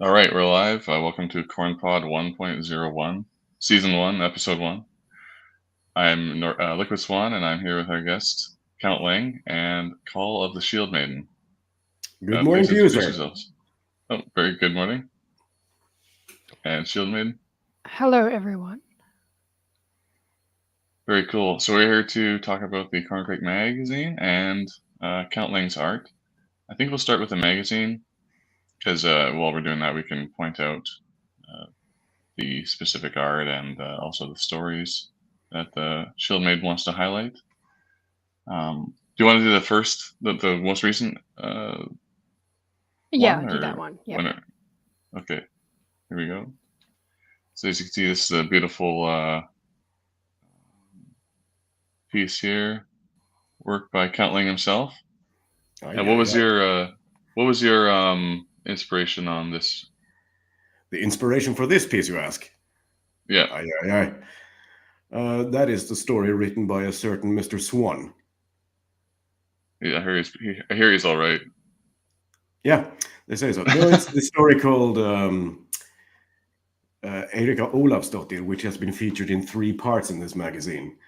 All right, we're live. Welcome to CornPod 1.01, Season 1, Episode 1. I'm Liquid Swan, and I'm here with our guest, Count Ling, and Call of the Shieldmaiden. Good morning Please to you, introduce sir. yourselves. Oh, very good morning. And Shieldmaiden. Hello, everyone. Very cool. So we're here to talk about the Corncrake Magazine and Count Ling's art. I think we'll start with the magazine, because while we're doing that, we can point out the specific art and also the stories that the Shieldmaid wants to highlight. Do you want to do the most recent Yeah, one, do that or one. Yep. when? Okay, here we go. So as you can see, this is a beautiful piece here, work by Count Ling himself. And Yeah, yeah. what was your inspiration on this? The inspiration for this piece, you ask? Yeah, Aye. That is the story written by a certain Mr. Swan. yeah, I hear he's all right. Yeah, they say so. No, it's the story called Erika Olafsdottir, which has been featured in 3 parts in this magazine.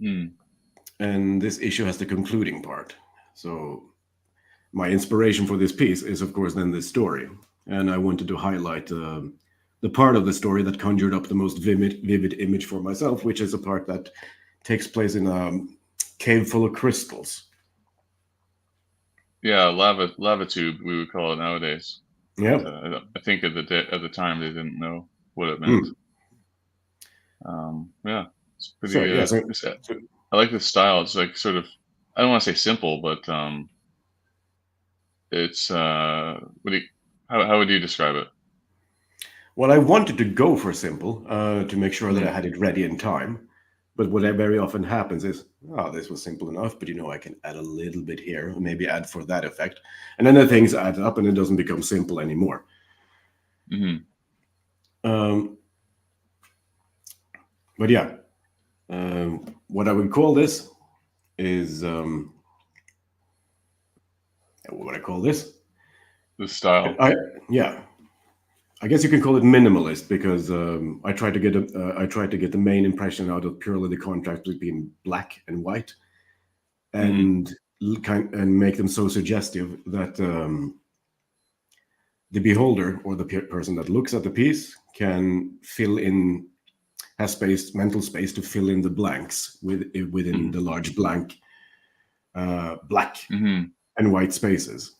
And this issue has the concluding part. So my inspiration for this piece is, of course, then this story. And I wanted to highlight the part of the story that conjured up the most vivid image for myself, which is a part that takes place in a cave full of crystals. Yeah, lava tube, we would call it nowadays. Yeah. But, I think at the time they didn't know what it meant. Yeah, it's pretty. I like the style. It's like sort of, I don't want to say simple, but it's how would you describe it? Well, I wanted to go for simple to make sure that I had it ready in time. But what very often happens is, oh, this was simple enough, but I can add a little bit here, maybe add for that effect. And then the things add up and it doesn't become simple anymore. But yeah, what I would call this is, what would I call this? The style. I guess you can call it minimalist because I tried to get the main impression out of purely the contrast between black and white, and make them so suggestive that the beholder or the person that looks at the piece can has mental space to fill in the blanks within the large blank black and white spaces.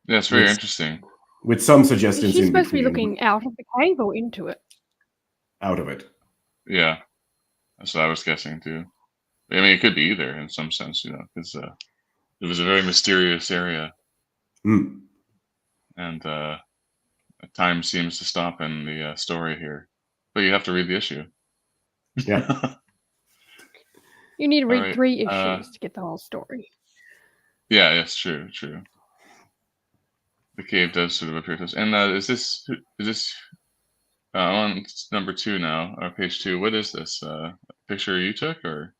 Yeah, it's very interesting. With some suggestions She's in supposed between. to be looking out of the cave or into it? Out of it. Yeah, that's what I was guessing too. I mean, it could be either in some sense, because it was a very mysterious area, and time seems to stop in the story here. But you have to read the issue. Yeah. You need to read 3 issues to get the whole story. Yeah, yes, true. The cave does sort of appear to us. And is this on number 2 now, or page 2? What is this? A picture you took, or?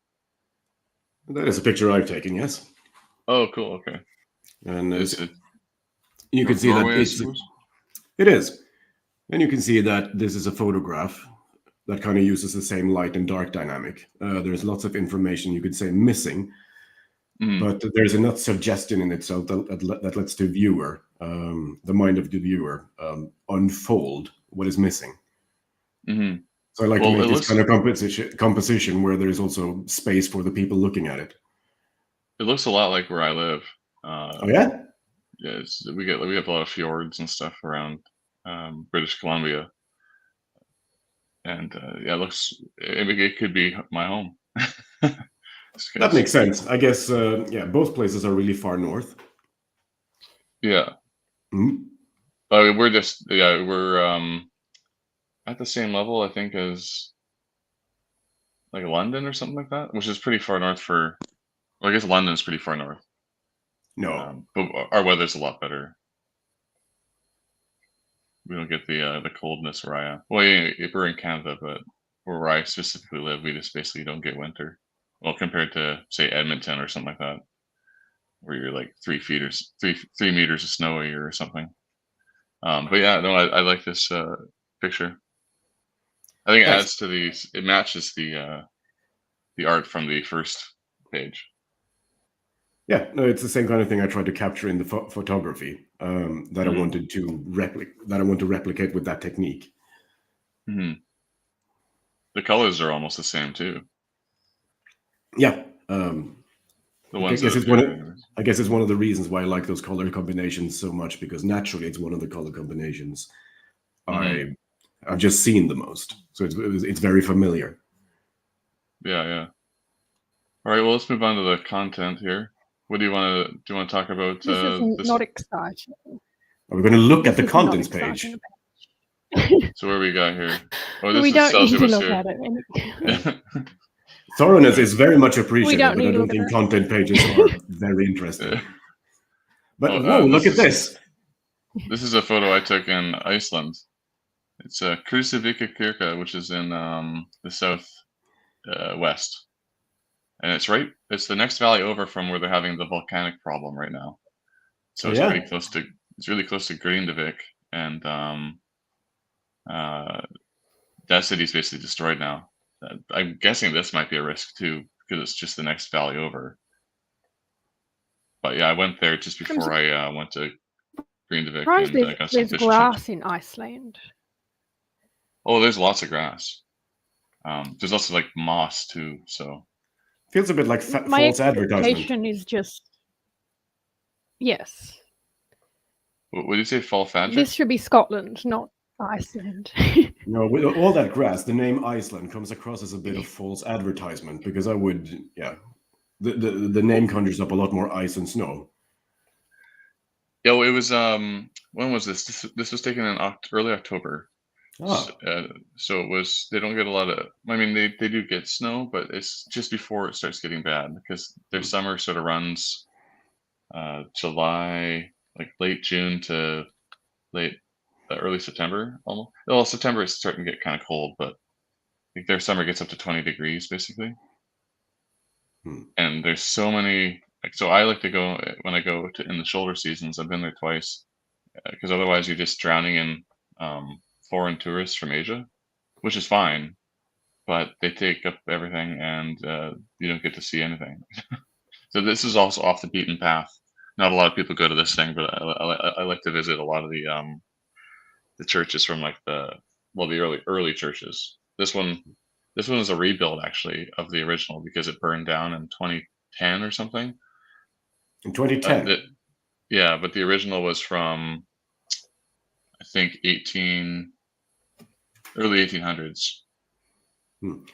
That is a picture I've taken, yes. Oh, cool. Okay. And is it? You can see that it is, and you can see that this is a photograph that kind of uses the same light and dark dynamic. There's lots of information you could say missing, but there's enough suggestion in itself that lets the viewer, the mind of the viewer, unfold what is missing. So I like to make this kind of composition where there is also space for the people looking at it. It looks a lot like where I live. Oh yeah. Yeah, we have a lot of fjords and stuff around British Columbia, and yeah, it could be my home. That makes sense. I guess both places are really far north. Yeah. We're at the same level, I think, as like London or something like that, which is pretty far north well, I guess London's pretty far north. No, but our weather's a lot better. We don't get the coldness where I am. Well, yeah, we're in Canada, but where I specifically live, we just basically don't get winter. Well, compared to say Edmonton or something like that. where you're like 3 meters of snow a year or something. But yeah, no, I like this picture. I think it adds to these. It matches the art from the first page. Yeah, no, it's the same kind of thing I tried to capture in the photography that I wanted to replicate with that technique. Mm-hmm. The colors are almost the same too. Yeah. I guess it's one of the reasons why I like those color combinations so much, because naturally it's one of the color combinations I've just seen the most. So it's very familiar. Yeah. All right, well, let's move on to the content here. What do you want to talk about? This is not exciting. We're going to look at the contents page. So where we got here? Oh, this we don't need to look at it. Thoroughness is very much appreciated, but I don't think content pages are very interesting. But look at this. This is a photo I took in Iceland. It's a Krusivika, which is in the south west. And it's the next valley over from where they're having the volcanic problem right now. So it's really close to Grindavik, and that city's basically destroyed now. I'm guessing this might be a risk too, because it's just the next valley over. But yeah, I went there just before I went to Grindavik. And there's grass in Iceland. Oh, there's lots of grass. There's also like moss too, so. Feels a bit like false advertisement. Is just yes. What did you say? False advertisement? This should be Scotland, not Iceland. No, with all that grass, the name Iceland comes across as a bit of false advertisement, because I would, the name conjures up a lot more ice and snow. Yeah, well, it was when was this? This was taken in early October. Oh. So it was. They don't get a lot of. I mean, they do get snow, but it's just before it starts getting bad, because their summer sort of runs July, like late June to early September almost. Well, September is starting to get kind of cold, but like their summer gets up to 20 degrees basically. And there's so many. So I like to go when I go in the shoulder seasons. I've been there twice, because otherwise you're just drowning in foreign tourists from Asia, which is fine, but they take up everything, and you don't get to see anything. So this is also off the beaten path. Not a lot of people go to this thing, but I like to visit a lot of the churches from like the early churches. This one is a rebuild actually of the original, because it burned down in 2010 or something. In 2010. Yeah, but the original was from I think early 1800s.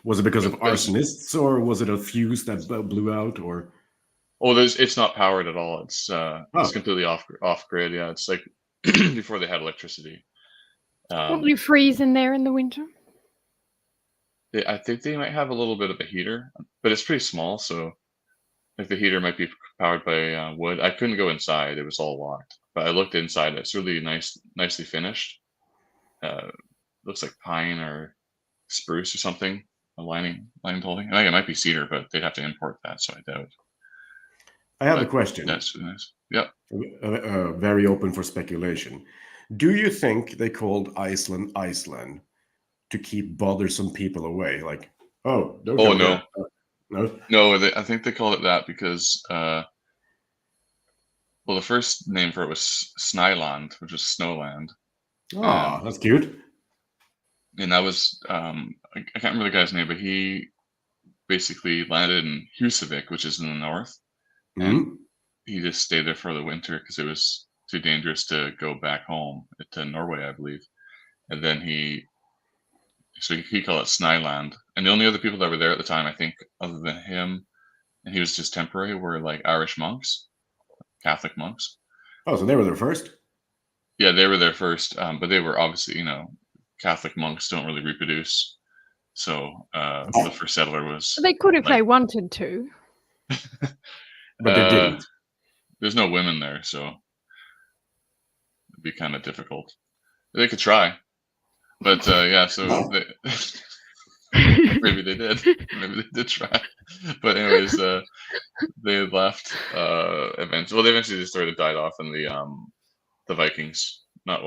Was it because of arsonists, or was it a fuse that blew out, or? Oh, it's not powered at all. It's completely off grid. Yeah, it's like before they had electricity. Won't you freeze in there in the winter? I think they might have a little bit of a heater, but it's pretty small, so like the heater might be powered by wood. I couldn't go inside; it was all locked. But I looked inside; it's really nicely finished. Looks like pine or spruce or something. A lining holding. I think it might be cedar, but they'd have to import that, so I doubt. I have a question. That's nice. Yep. Very open for speculation. Do you think they called Iceland Iceland to keep bothersome people away? Like, no. No, I think they called it that because, the first name for it was Snøland, which was Snowland. Oh, that's cute. And that was, I can't remember the guy's name, but he basically landed in Husavik, which is in the north. And he just stayed there for the winter because it was too dangerous to go back home to Norway, I believe. And then he called it Snøland. And the only other people that were there at the time, I think, other than him, and he was just temporary, were like Irish monks, Catholic monks. Oh, so they were there first? Yeah, they were there first, but they were obviously, Catholic monks don't really reproduce. So the first settler was. They could if they wanted to. But they didn't. There's no women there, so it'd be kind of difficult. They could try, but yeah. So Maybe they did. Maybe they did try. But anyways, they left. Eventually, well, they eventually just sort of died off, and the Vikings, not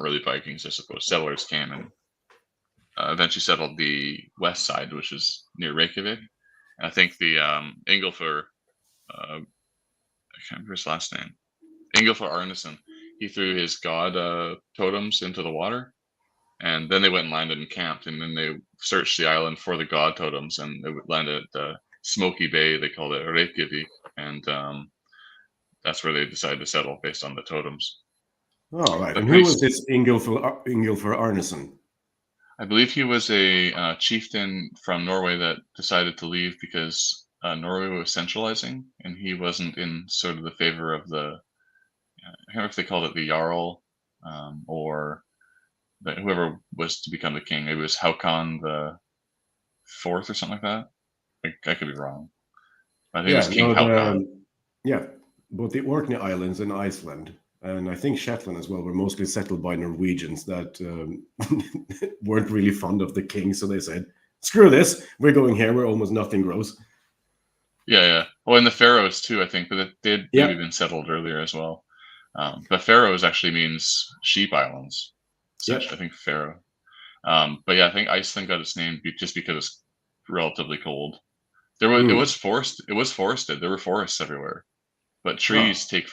really Vikings, I suppose. Settlers came and eventually settled the west side, which is near Reykjavik. And I think the Ingolfur, I can't remember his last name, Ingolfur Arnason, he threw his god totems into the water, and then they went and landed and camped, and then they searched the island for the god totems, and they landed at Smoky Bay. They called it Reykjavik, and that's where they decided to settle based on the totems. Oh, right. And who was this Ingolfur Arnason? I believe he was a chieftain from Norway that decided to leave because Norway was centralizing, and he wasn't in sort of the favor of the, I can't remember if they called it the Jarl, or whoever was to become the king. It was Haakon the Fourth or something like that. I could be wrong. I think it was King Haakon. Both the Orkney Islands and Iceland, and I think Shetland as well, were mostly settled by Norwegians that weren't really fond of the king. So they said, screw this, we're going here where almost nothing grows. Yeah. Well, and the Faroes too, I think, but they'd maybe been settled earlier as well. But Faroes actually means sheep islands. I think Faroe. But yeah, I think Iceland got its name just because it's relatively cold. It was forested. There were forests everywhere, but trees take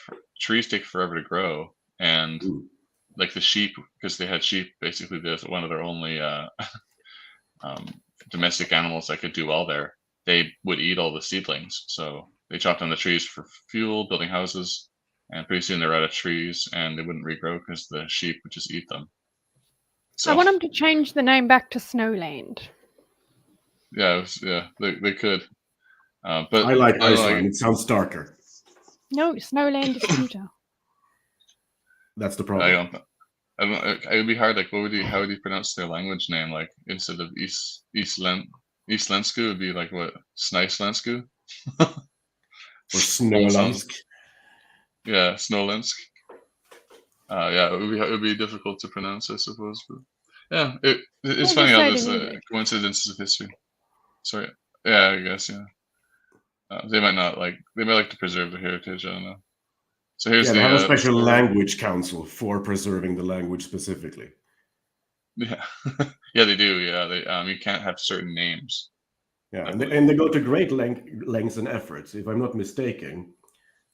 forever to grow, and like the sheep, because they had sheep, basically one of their only domestic animals that could do well there. They would eat all the seedlings, so they chopped down the trees for fuel, building houses, and pretty soon they're out of trees, and they wouldn't regrow because the sheep would just eat them. So, I want them to change the name back to Snowland. Yeah, they could. But I like Iceland. It sounds darker. No, Snowland is cuter. That's the problem. It would be hard. Like, how would you pronounce their language name? Like, instead of Islensku, it would be like what? Snicelensku? Or Snowlandsk. Yeah, Snowlandsk. It would be difficult to pronounce, I suppose. But yeah, it's funny how this coincidences of history. Sorry. Yeah, I guess. Yeah. They might like to preserve their heritage. I don't know. So here's they have a special language council for preserving the language specifically. Yeah, yeah, they do. Yeah, they you can't have certain names. Yeah, and they go to great lengths and efforts. If I'm not mistaken,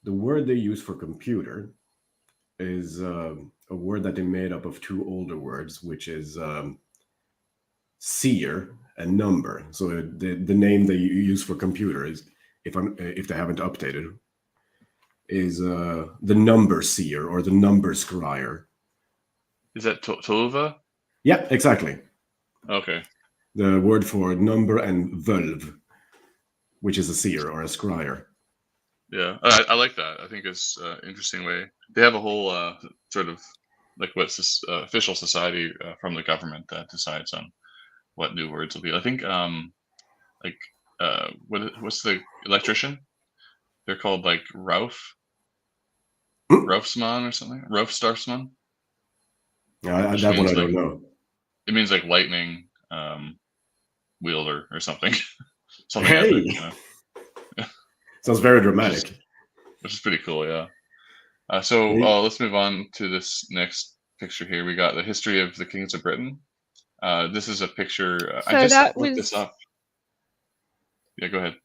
the word they use for computer is a word that they made up of two older words, which is seer and number. So the name they use for computer is, if they haven't updated, is the number seer or the number scryer. Is that Tolva? Yeah, exactly. Okay. The word for number and völv, which is a seer or a scryer. Yeah, I like that. I think it's an interesting way. They have a whole sort of like what's this official society from the government that decides on what new words will be. I think what's the electrician? They're called like Raufsman or something. Raufstarsman. Yeah, that one I don't know. It means like lightning wielder or something. Something hey. Epic, Sounds very dramatic. Which is pretty cool, yeah. Let's move on to this next picture here. We got the history of the kings of Britain. This is a picture. I just looked this up. Yeah, go ahead.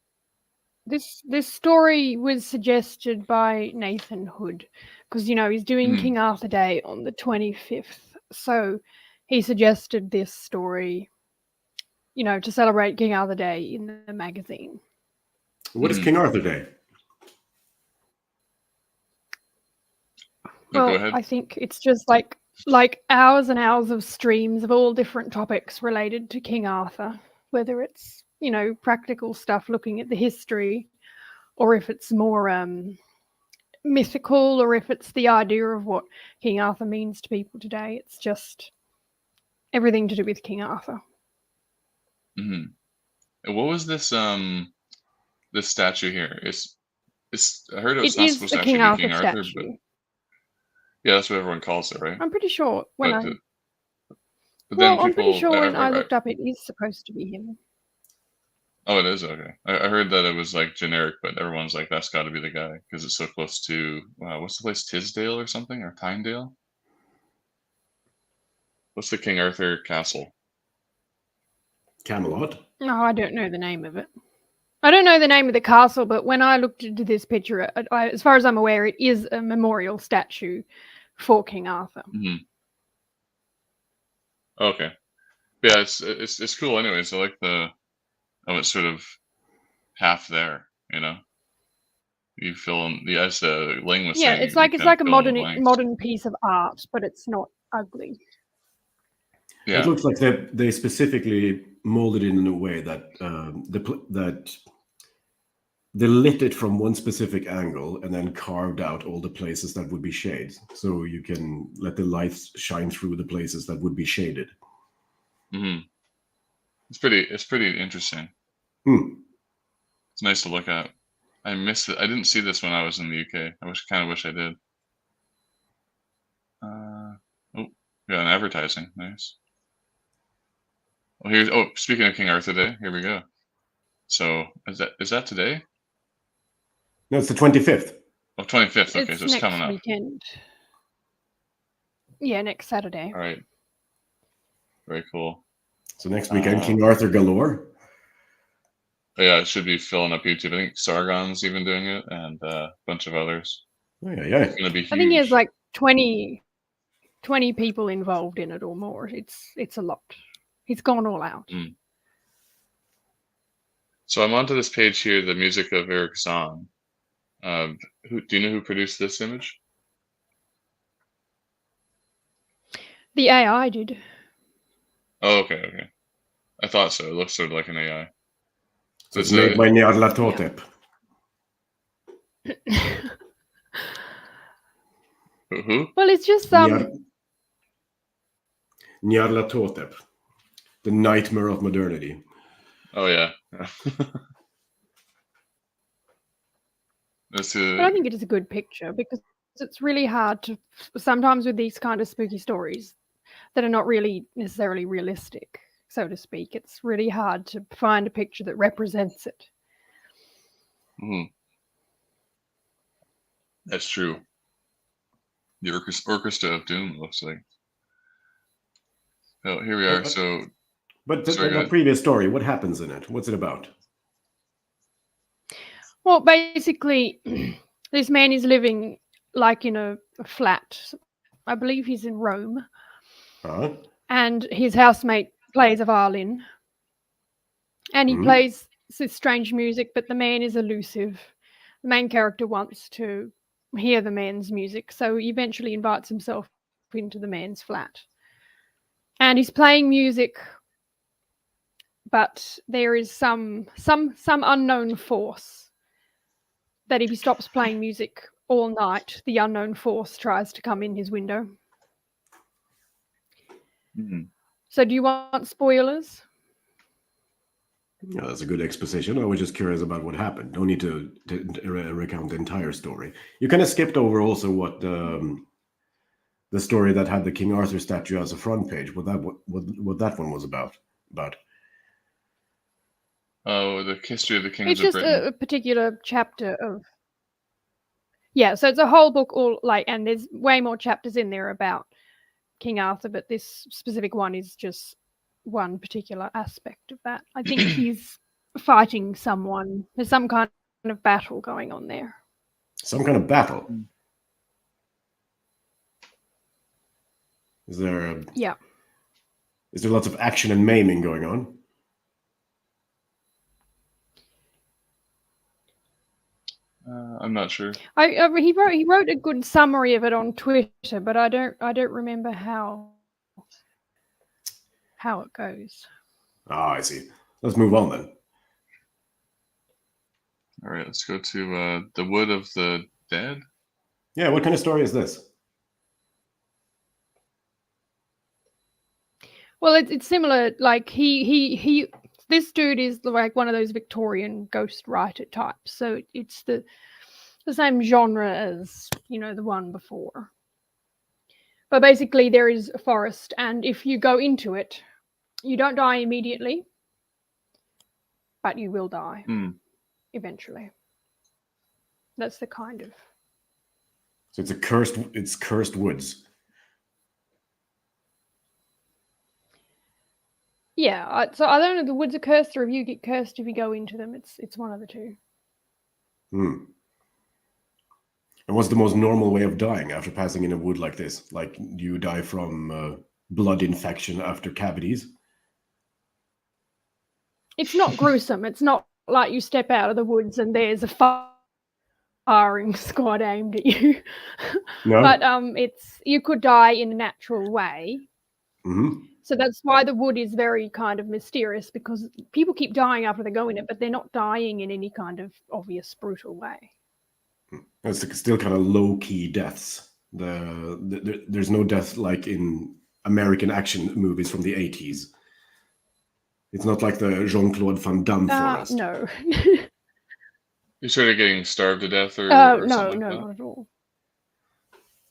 This story was suggested by Nathan Hood because he's doing King Arthur Day on the 25th. So he suggested this story, to celebrate King Arthur Day in the magazine. What is King Arthur Day? Well, I think it's just like hours and hours of streams of all different topics related to King Arthur, whether it's, practical stuff looking at the history, or if it's more mythical, or if it's the idea of what King Arthur means to people today. It's just everything to do with King Arthur. Mm-hmm. What was this this statue here? I heard it's not supposed to actually be King Arthur, but yeah, that's what everyone calls it, right? I'm pretty sure But then I'm pretty sure when I looked up, it is supposed to be him. Oh, it is? Okay. I heard that it was like generic, but everyone's like, that's got to be the guy because it's so close to, what's the place, Tisdale or something? Or Tynedale? What's the King Arthur castle? Camelot? No, I don't know the name of it. I don't know the name of the castle, but when I looked into this picture, as far as I'm aware, it is a memorial statue for King Arthur. Mm-hmm. Okay. Yeah, it's cool anyways. I like it's sort of half there, you know? You fill in, as Ling was saying. It's like a modern piece of art, but it's not ugly. Yeah. It looks like they specifically molded it in a way that that they lit it from one specific angle and then carved out all the places that would be shades, so you can let the lights shine through the places that would be shaded. Mm-hmm. It's pretty interesting. It's nice to look at. I missed it. I didn't see this when I was in the UK. I kind of wish I did. Yeah, an advertising. Nice. Well, speaking of King Arthur Day, here we go. So is that today? No, it's the 25th. Oh, 25th. Okay, so it's coming up. Weekend. Yeah, next Saturday. All right. Very cool. So next weekend, King Arthur galore. Yeah, it should be filling up YouTube. I think Sargon's even doing it, and a bunch of others. Yeah. It's going to be huge. I think he has like 20 people involved in it or more. It's a lot. He's gone all out. So I'm onto this page here, the music of Eric Zahn. Do you know who produced this image? The AI did. Oh, okay. I thought so. It looks sort of like an AI. So it's made by Nyarlathotep. Who? Well, it's just Nyarlathotep, the nightmare of modernity. Oh yeah. But I think it is a good picture because it's really hard to sometimes with these kind of spooky stories that are not really necessarily realistic, so to speak. It's really hard to find a picture that represents it. That's true. The Orchestra of Doom, it looks like. Oh, here we are. But the previous story, what happens in it? What's it about? Well, basically, this man is living like in a flat. I believe he's in Rome. And his housemate plays a violin. And he plays this strange music, but the man is elusive. The main character wants to hear the man's music, so he eventually invites himself into the man's flat. And he's playing music, but there is some unknown force that if he stops playing music all night, the unknown force tries to come in his window. So do you want spoilers? Yeah, that's a good exposition. I was just curious about what happened. Don't need to recount the entire story. You kind of skipped over also what the story that had the King Arthur statue as a front page. What that one was about. Oh, the history of the kings of Britain. It's just a particular chapter of. Yeah, so it's a whole book, and there's way more chapters in there about King Arthur, but this specific one is just one particular aspect of that. I think he's fighting someone. There's some kind of battle going on there. Some kind of battle? Is there Is there lots of action and maiming going on? I'm not sure. He wrote a good summary of it on Twitter, but I don't remember how it goes. I see. Let's move on then. All right, let's go to the Wood of the Dead. Yeah, what kind of story is this? Well, it's similar. Like this dude is like one of those Victorian ghostwriter types. So it's the same genre as, the one before. But basically, there is a forest, and if you go into it, you don't die immediately, but you will die eventually. That's the kind of. So it's cursed woods. Yeah, so I don't know if the woods are cursed or if you get cursed if you go into them. It's one of the two. And what's the most normal way of dying after passing in a wood like this? Like, do you die from blood infection after cavities? It's not gruesome. It's not like you step out of the woods and there's a firing squad aimed at you. No? But you could die in a natural way. Mm-hmm. So that's why the wood is very kind of mysterious, because people keep dying after they go in it, but they're not dying in any kind of obvious, brutal way. It's still kind of low-key deaths. There's no death like in American action movies from the 80s. It's not like the Jean-Claude Van Damme forest. No. You're sort of getting starved to death or No, something like that? not at all.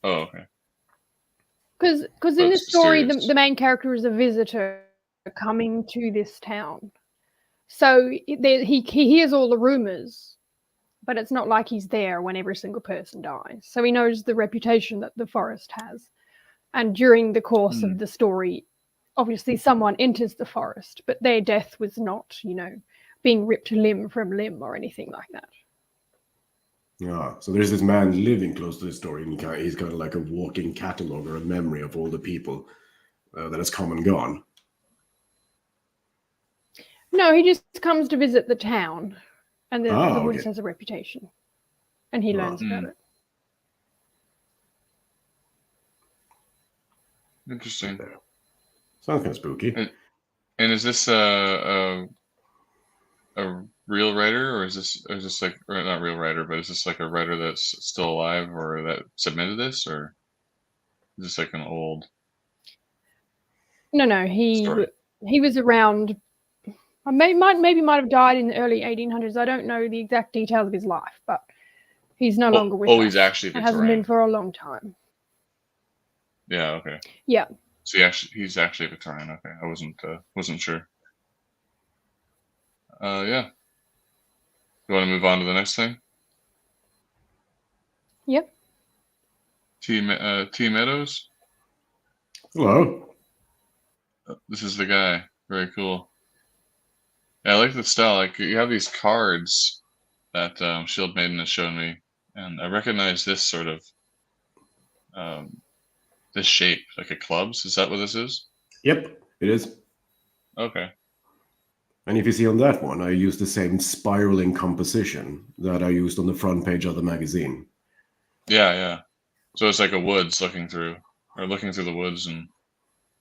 Oh, okay. Because in this story, the main character is a visitor coming to this town. So he hears all the rumors, but it's not like he's there when every single person dies. So he knows the reputation that the forest has. And during the course of the story, obviously someone enters the forest, but their death was not, being ripped limb from limb or anything like that. Yeah, so there's this man living close to the story, and he's kind of like a walking catalogue or a memory of all the people that has come and gone. No, he just comes to visit the town, and the woods okay. has a reputation, and he learns about it. Interesting. Sounds kind of spooky. And is this a real writer, or is this like, or not real writer, but is this like a writer that's still alive or that submitted this, or is this like an old? No, he was around. Maybe might have died in the early 1800s. I don't know the exact details of his life, but he's no longer with us. Oh, he's actually Victorian. It hasn't been for a long time. Yeah. Okay. Yeah. So he's actually Victorian. Okay, I wasn't sure. Yeah. You want to move on to the next thing? Yep. T Meadows. Hello. This is the guy. Very cool. Yeah, I like the style. Like, you have these cards that Shieldmaiden has shown me, and I recognize this sort of this shape, like a clubs. Is that what this is? Yep, it is. Okay. And if you see on that one, I used the same spiraling composition that I used on the front page of the magazine. Yeah. So it's like a woods looking through the woods, and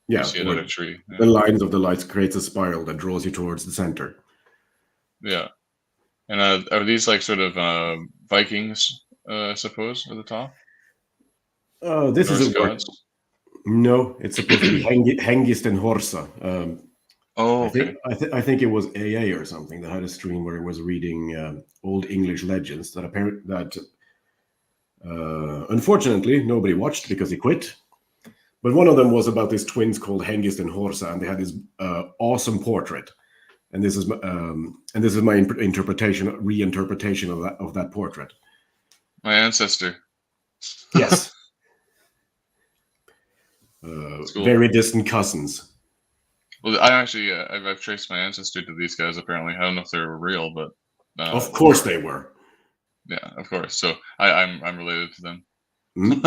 you see another tree. Yeah. The lines of the lights creates a spiral that draws you towards the center. Yeah. And are these like sort of Vikings, I suppose, at the top? This Norse is a gods? No, it's supposed to be Hengist and Horsa. Okay. I think it was AA or something that had a stream where it was reading old English legends that unfortunately nobody watched because he quit. But one of them was about these twins called Hengist and Horsa, and they had this awesome portrait. And this is my reinterpretation of that portrait. My ancestor. Yes. Cool. Very distant cousins. Well, I actually I've traced my ancestry to these guys. Apparently, I don't know if they're real, but of course they were. Yeah, of course. So I'm related to them. Mm-hmm.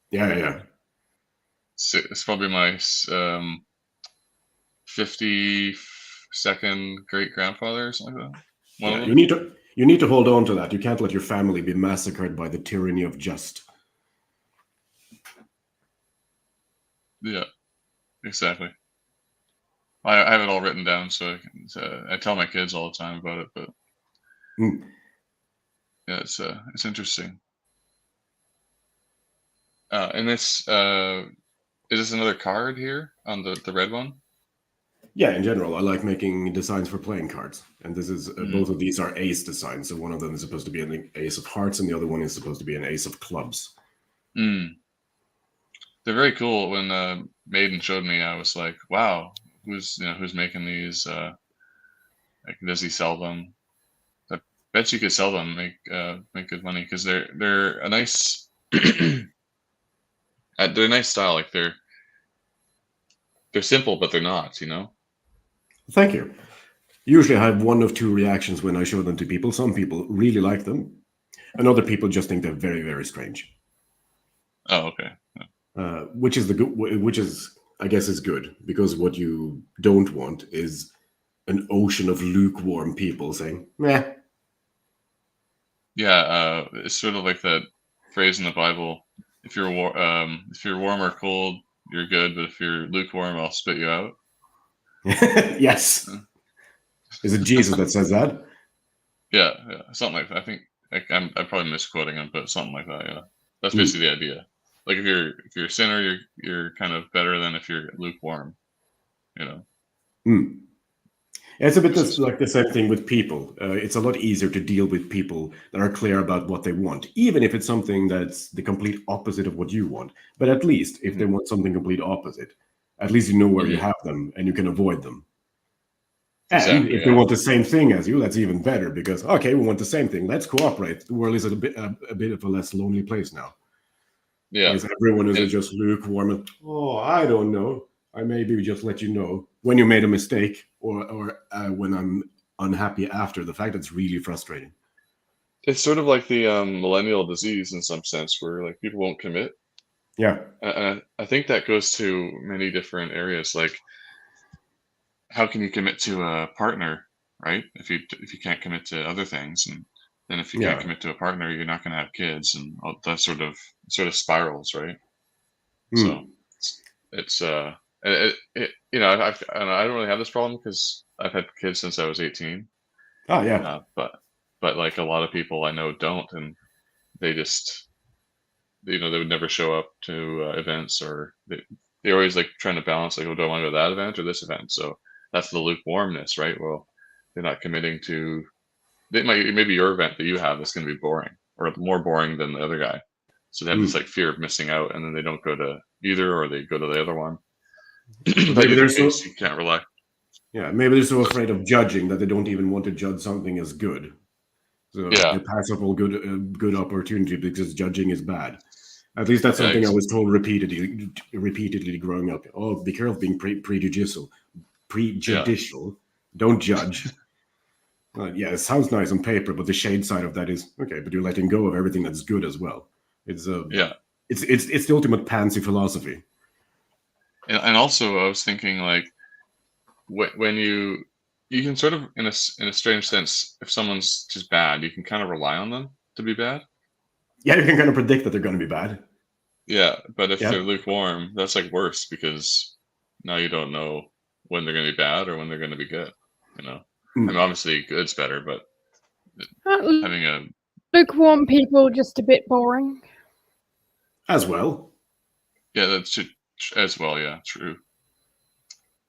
Yeah. So it's probably my 52nd great grandfather or something like that. You need to hold on to that. You can't let your family be massacred by the tyranny of just. Yeah, exactly. I have it all written down, so I tell my kids all the time about it. But yeah, it's interesting. And this is this another card here on the red one? Yeah, in general, I like making designs for playing cards, and this is both of these are ace designs. So one of them is supposed to be an ace of hearts, and the other one is supposed to be an ace of clubs. they're very cool. When Maiden showed me, I was like, wow, who's making these? Like, does he sell them? I bet you could sell them, make good money, because they're a nice they're a nice style. Like they're simple, but they're not. Thank you. Usually I have one of two reactions when I show them to people. Some people really like them, and other people just think they're very, very strange. Oh, okay. Which is I guess is good, because what you don't want is an ocean of lukewarm people saying, meh. Yeah, it's sort of like that phrase in the Bible: if you're warm or cold, you're good, but if you're lukewarm, I'll spit you out. Yes. Is it Jesus that says that? Yeah, something like that. I think I'm probably misquoting him, but something like that. Yeah, that's basically the idea. Like if you're a sinner, you're kind of better than if you're lukewarm. It's a bit like the same thing with people. It's a lot easier to deal with people that are clear about what they want, even if it's something that's the complete opposite of what you want. But at least if they want something complete opposite, at least you know where you have them and you can avoid them. And if they want the same thing as you, that's even better, because, okay, we want the same thing. Let's cooperate. The world is a bit of a less lonely place now. Yeah. Because everyone is just lukewarm and, I don't know. I maybe just let you know when you made a mistake, or when I'm unhappy after the fact. That's really frustrating. It's sort of like the millennial disease in some sense, where like people won't commit. Yeah. I think that goes to many different areas. Like, how can you commit to a partner, right? If you can't commit to other things, and then if you can't commit to a partner, you're not going to have kids, and that sort of spirals, right? So it's I don't really have this problem because I've had kids since I was 18. Oh yeah. But like a lot of people I know don't, and they just they would never show up to events, or they're always like trying to balance, like, oh, do I want to go to that event or this event? So that's the lukewarmness, right? Well, they're not committing to. Maybe your event that you have is going to be boring, or more boring than the other guy. So they have this like fear of missing out, and then they don't go to either, or they go to the other one. Maybe they're you can't rely. Yeah, maybe they're so afraid of judging that they don't even want to judge something as good. So they pass up all good opportunity because judging is bad. At least that's something I was told repeatedly growing up. Oh, be careful being prejudicial. Don't judge. It sounds nice on paper, but the shade side of that is, okay, but you're letting go of everything that's good as well. It's it's the ultimate pansy philosophy. And also, I was thinking, like, when you can sort of, in a strange sense, if someone's just bad, you can kind of rely on them to be bad. Yeah, you can kind of predict that they're going to be bad. Yeah, but if they're lukewarm, that's like worse, because now you don't know when they're going to be bad or when they're going to be good. I mean, obviously, good's better, but having a lukewarm people just a bit boring. As well. Yeah, that's as well. Yeah, true.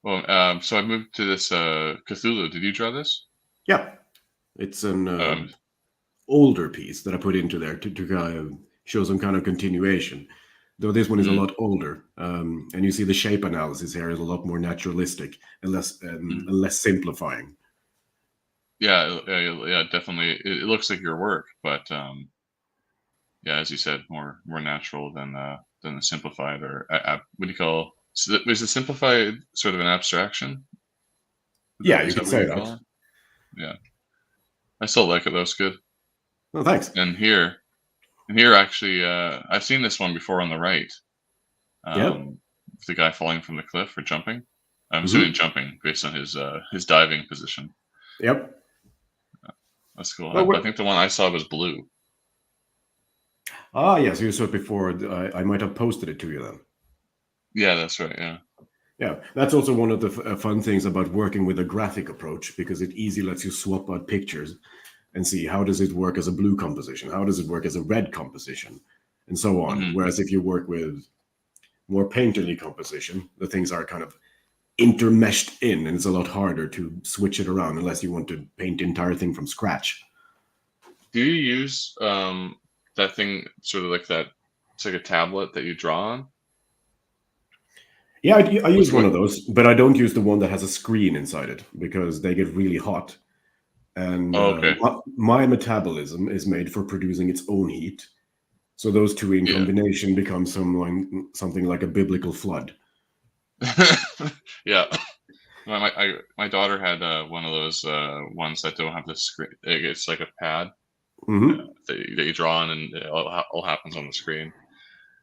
Well, so I moved to this Cthulhu. Did you draw this? Yeah, it's an older piece that I put into there to show some kind of continuation. Though this one is a lot older, and you see the shape analysis here is a lot more naturalistic and less simplifying. Yeah, definitely. It looks like your work, but as you said, more natural than the simplified, or what do you call? Is it simplified sort of an abstraction? Yeah, you could say that. Yeah, I still like it. That's good. Oh, thanks. And here actually, I've seen this one before on the right. The guy falling from the cliff or jumping. I'm assuming jumping based on his diving position. Yep. That's cool. I think the one I saw was blue. Ah, yes, you saw it before. I might have posted it to you then. Yeah, that's right. Yeah. Yeah, that's also one of the fun things about working with a graphic approach, because it easily lets you swap out pictures and see how does it work as a blue composition, how does it work as a red composition, and so on. Whereas if you work with more painterly composition, the things are kind of intermeshed in, and it's a lot harder to switch it around unless you want to paint the entire thing from scratch. Do you use that thing, sort of like that? It's like a tablet that you draw on. Yeah, I use one of those, but I don't use the one that has a screen inside it because they get really hot. And my metabolism is made for producing its own heat. So those two in combination become something like a biblical flood. Yeah. My daughter had one of those ones that don't have the screen. It's like a pad that you draw on, and it all happens on the screen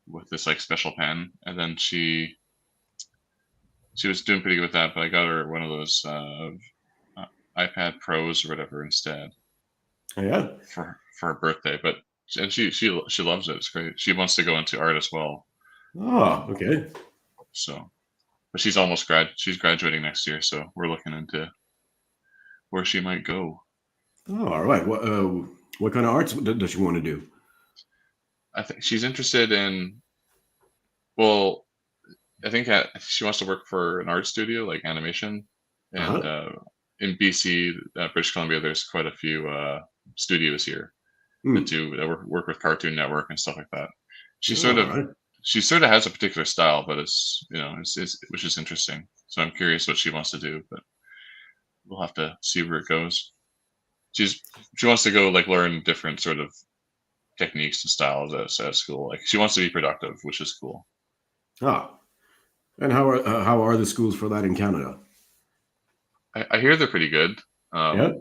with this like special pen. And then she was doing pretty good with that, but I got her one of those iPad Pros or whatever instead. Oh, yeah. For her birthday, and she loves it. It's great. She wants to go into art as well. Oh, okay. So, but she's graduating next year, so we're looking into where she might go. Oh, all right. What kind of arts does she want to do? I think she's interested in. Well, I think she wants to work for an art studio, like animation, and in BC, British Columbia, there's quite a few studios here that work with Cartoon Network and stuff like that. She sort of has a particular style, but it's which is interesting. So I'm curious what she wants to do, but we'll have to see where it goes. She wants to go like learn different sort of techniques and styles at school. Like she wants to be productive, which is cool. And how are the schools for that in Canada? I hear they're pretty good. Yeah.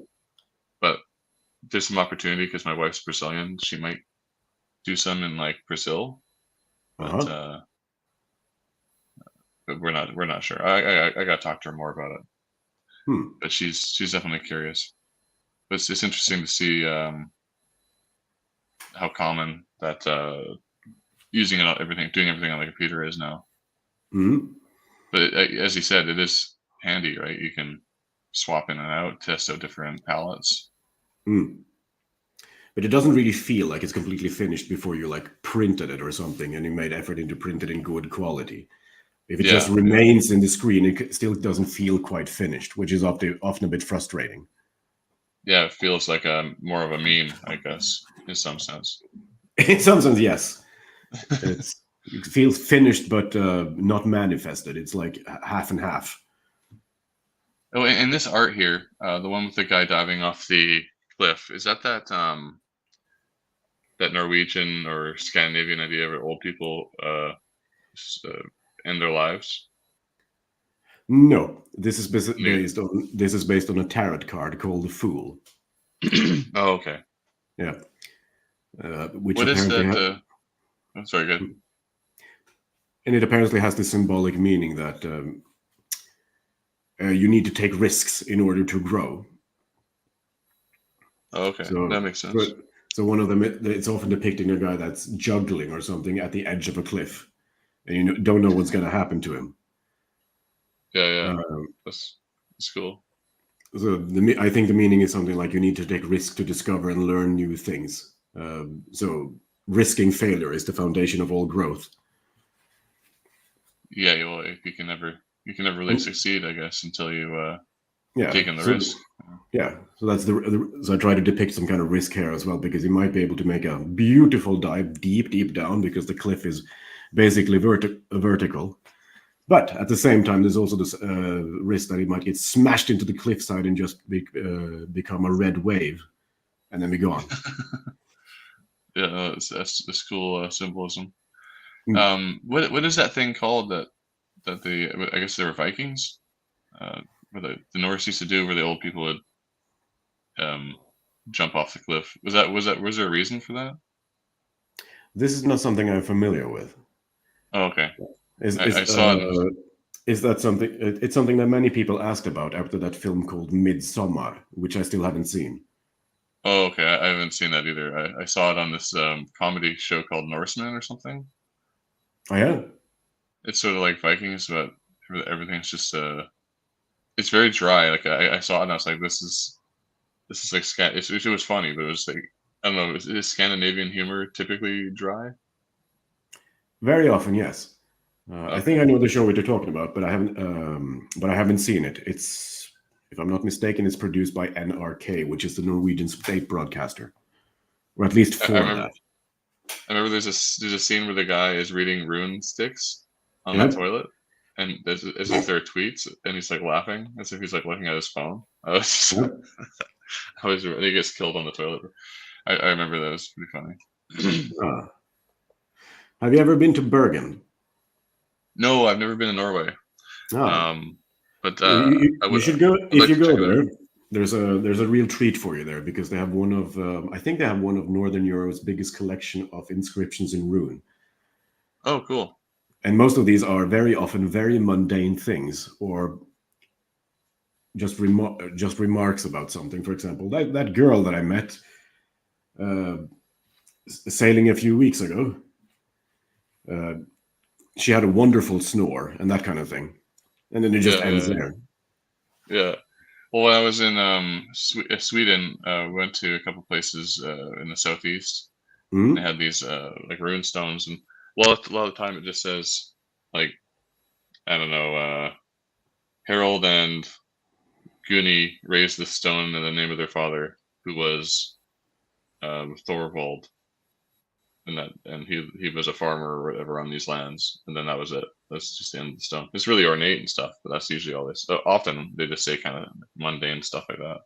But there's some opportunity because my wife's Brazilian. She might do some in like Brazil, but we're not sure. I got to talk to her more about it. But she's definitely curious. But it's interesting to see how common that doing everything on the computer is now. But as you said, it is handy, right? You can swap in and out, test out different palettes. But it doesn't really feel like it's completely finished before you like printed it or something and you made effort into printing it in good quality. If it just remains in the screen, it still doesn't feel quite finished, which is often a bit frustrating. Yeah, it feels like more of a meme, I guess, in some sense. In some sense, yes. It feels finished, but not manifested. It's like half and half. Oh, and this art here, the one with the guy diving off the cliff, is that Norwegian or Scandinavian idea where old people end their lives? No, this is based on a tarot card called the Fool. Oh, okay. Yeah. What is that? I'm sorry, good. And it apparently has the symbolic meaning that you need to take risks in order to grow. Oh, okay, that makes sense. So one of them, it's often depicting a guy that's juggling or something at the edge of a cliff, and you don't know what's going to happen to him. Yeah, that's cool. So I think the meaning is something like you need to take risks to discover and learn new things. So risking failure is the foundation of all growth. Yeah, well, you can never really succeed, I guess, until you taking the risk. Yeah, so that's so I try to depict some kind of risk here as well, because you might be able to make a beautiful dive deep down because the cliff is basically vertical. But at the same time, there's also this risk that it might get smashed into the cliffside and just become a red wave, and then be gone. Yeah, that's cool symbolism. What is that thing called that I guess they were Vikings, where the Norse used to do, where the old people would jump off the cliff? Was there a reason for that? This is not something I'm familiar with. Oh, okay. I saw it. Is that something? It's something that many people asked about after that film called Midsommar, which I still haven't seen. Oh, okay. I haven't seen that either. I saw it on this comedy show called Norseman or something. Oh, yeah? It's sort of like Vikings, but everything's just it's very dry. Like I saw it and I was like, this is like it was funny, but it was like, I don't know, is Scandinavian humor typically dry? Very often, yes. Okay. I think I know the show what you're talking about, but I haven't seen it. It's, if I'm not mistaken, it's produced by NRK, which is the Norwegian state broadcaster, or at least for that. I remember there's a scene where the guy is reading rune sticks on the toilet, and as if they're tweets, and he's like laughing as if he's like looking at his phone. And he gets killed on the toilet. I remember that. It was pretty funny. Have you ever been to Bergen? No, I've never been to Norway. But you should go. If you go there, there's a real treat for you there, because they have one of I think they have one of Northern Europe's biggest collection of inscriptions in rune. Oh, cool. And most of these are very often very mundane things, or just remarks about something. For example, that girl that I met sailing a few weeks ago, she had a wonderful snore and that kind of thing. And then it just ends there. Yeah. Well, when I was in Sweden, went to a couple places in the southeast. Mm-hmm. They had these like rune stones, and well, a lot of the time it just says like, I don't know, Harold and Gunni raised the stone in the name of their father, who was Thorvald, and he was a farmer or whatever on these lands, and then that was it. That's just the end of the stone. It's really ornate and stuff, but that's usually all this. Often they just say kind of mundane stuff like that.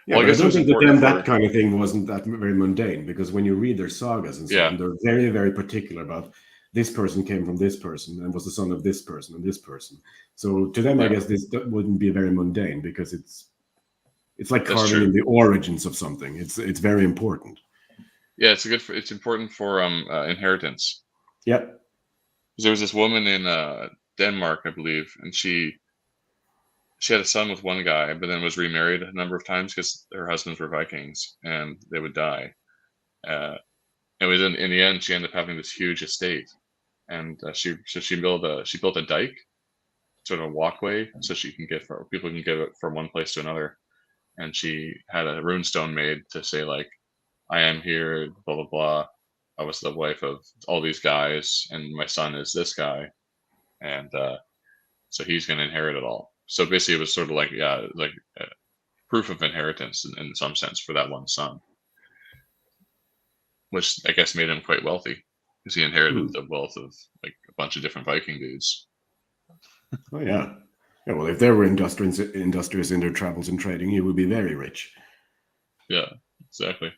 Yeah, well, I don't think that kind of thing wasn't that very mundane, because when you read their sagas and so on, they're very, very particular about this person came from this person and was the son of this person and this person. So to them, I guess this wouldn't be very mundane, because it's like carving in the origins of something. It's very important. Yeah, it's important for inheritance. Yep. There was this woman in Denmark, I believe, and she had a son with one guy, but then was remarried a number of times because her husbands were Vikings and they would die. And in the end, she ended up having this huge estate, and she built a dike, sort of a walkway, so people can get it from one place to another. And she had a runestone made to say like, I am here, blah blah blah. I was the wife of all these guys, and my son is this guy, and so he's going to inherit it all. So basically, it was sort of like proof of inheritance in some sense for that one son, which I guess made him quite wealthy, because he inherited the wealth of like a bunch of different Viking dudes. Oh yeah. Yeah, well, if they were industrious in their travels and trading, he would be very rich. Yeah, exactly.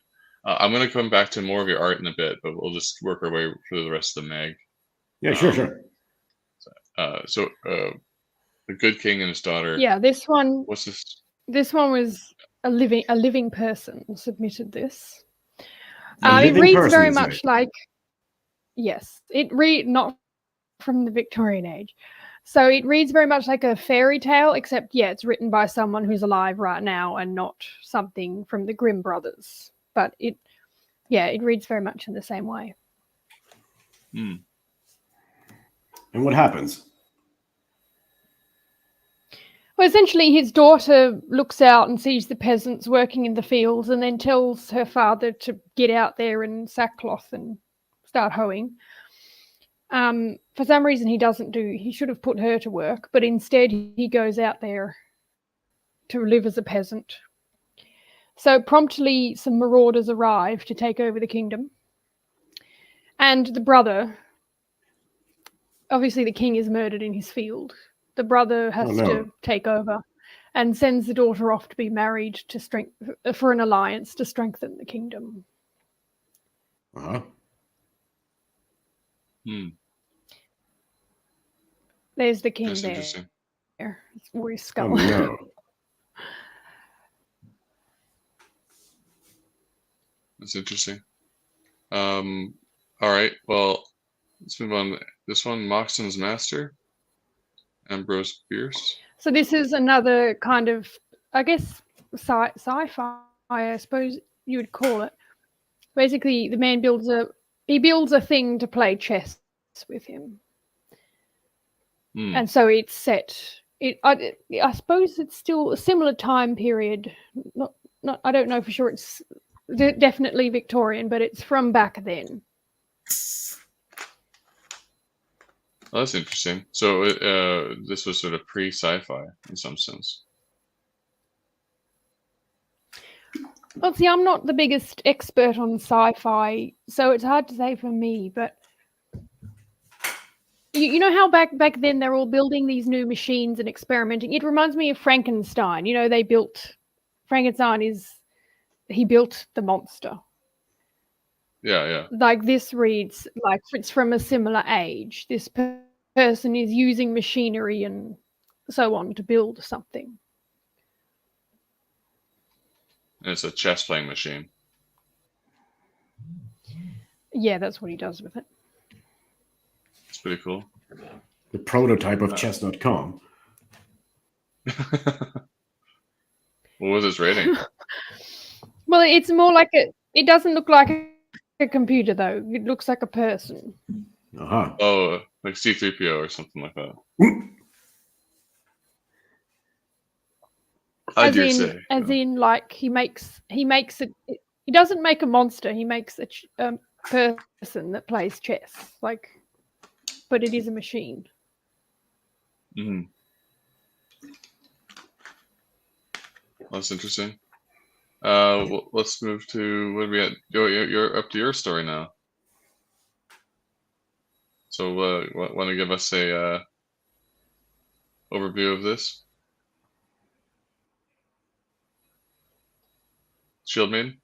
I'm going to come back to more of your art in a bit, but we'll just work our way through the rest of the mag. Yeah, sure. So, the Good King and his daughter. Yeah, this one. What's this? This one was a living person submitted this. It reads very much like, yes, not from the Victorian age. So it reads very much like a fairy tale, except it's written by someone who's alive right now and not something from the Grimm brothers. But it reads very much in the same way. And what happens? Well, essentially, his daughter looks out and sees the peasants working in the fields, and then tells her father to get out there in sackcloth and start hoeing. For some reason, he should have put her to work, but instead he goes out there to live as a peasant. So promptly some marauders arrive to take over the kingdom. And the brother, obviously the king is murdered in his field. The brother has to take over and sends the daughter off to be married for an alliance to strengthen the kingdom. Uh-huh. There's the king. That's there. Interesting. Or his skull. Oh, no. That's interesting. All right. Well, let's move on. This one, Moxon's Master, Ambrose Bierce. So this is another kind of, I guess, sci-fi, I suppose you would call it. Basically, the man builds a thing to play chess with him. And so it's set. I suppose it's still a similar time period. Not. I don't know for sure. It's definitely Victorian, but it's from back then. Oh, that's interesting. So this was sort of pre-sci-fi in some sense. Well, see, I'm not the biggest expert on sci-fi, so it's hard to say for me, but you know how back then they're all building these new machines and experimenting. It reminds me of Frankenstein. You know, they built Frankenstein he built the monster. Yeah. Like this reads like it's from a similar age. This person is using machinery and so on to build something. It's a chess playing machine. Yeah, that's what he does with it. It's pretty cool. The prototype of chess.com. What was its rating? Well, it's more like it doesn't look like a computer, though. It looks like a person. Uh-huh. Oh, like C-3PO or something like that. As in, like he makes it. He doesn't make a monster. He makes a person that plays chess. Like, but it is a machine. Mm-hmm. That's interesting. Let's move to what are we at? You're up to your story now. So, want to give us a overview of this? Shieldmaiden?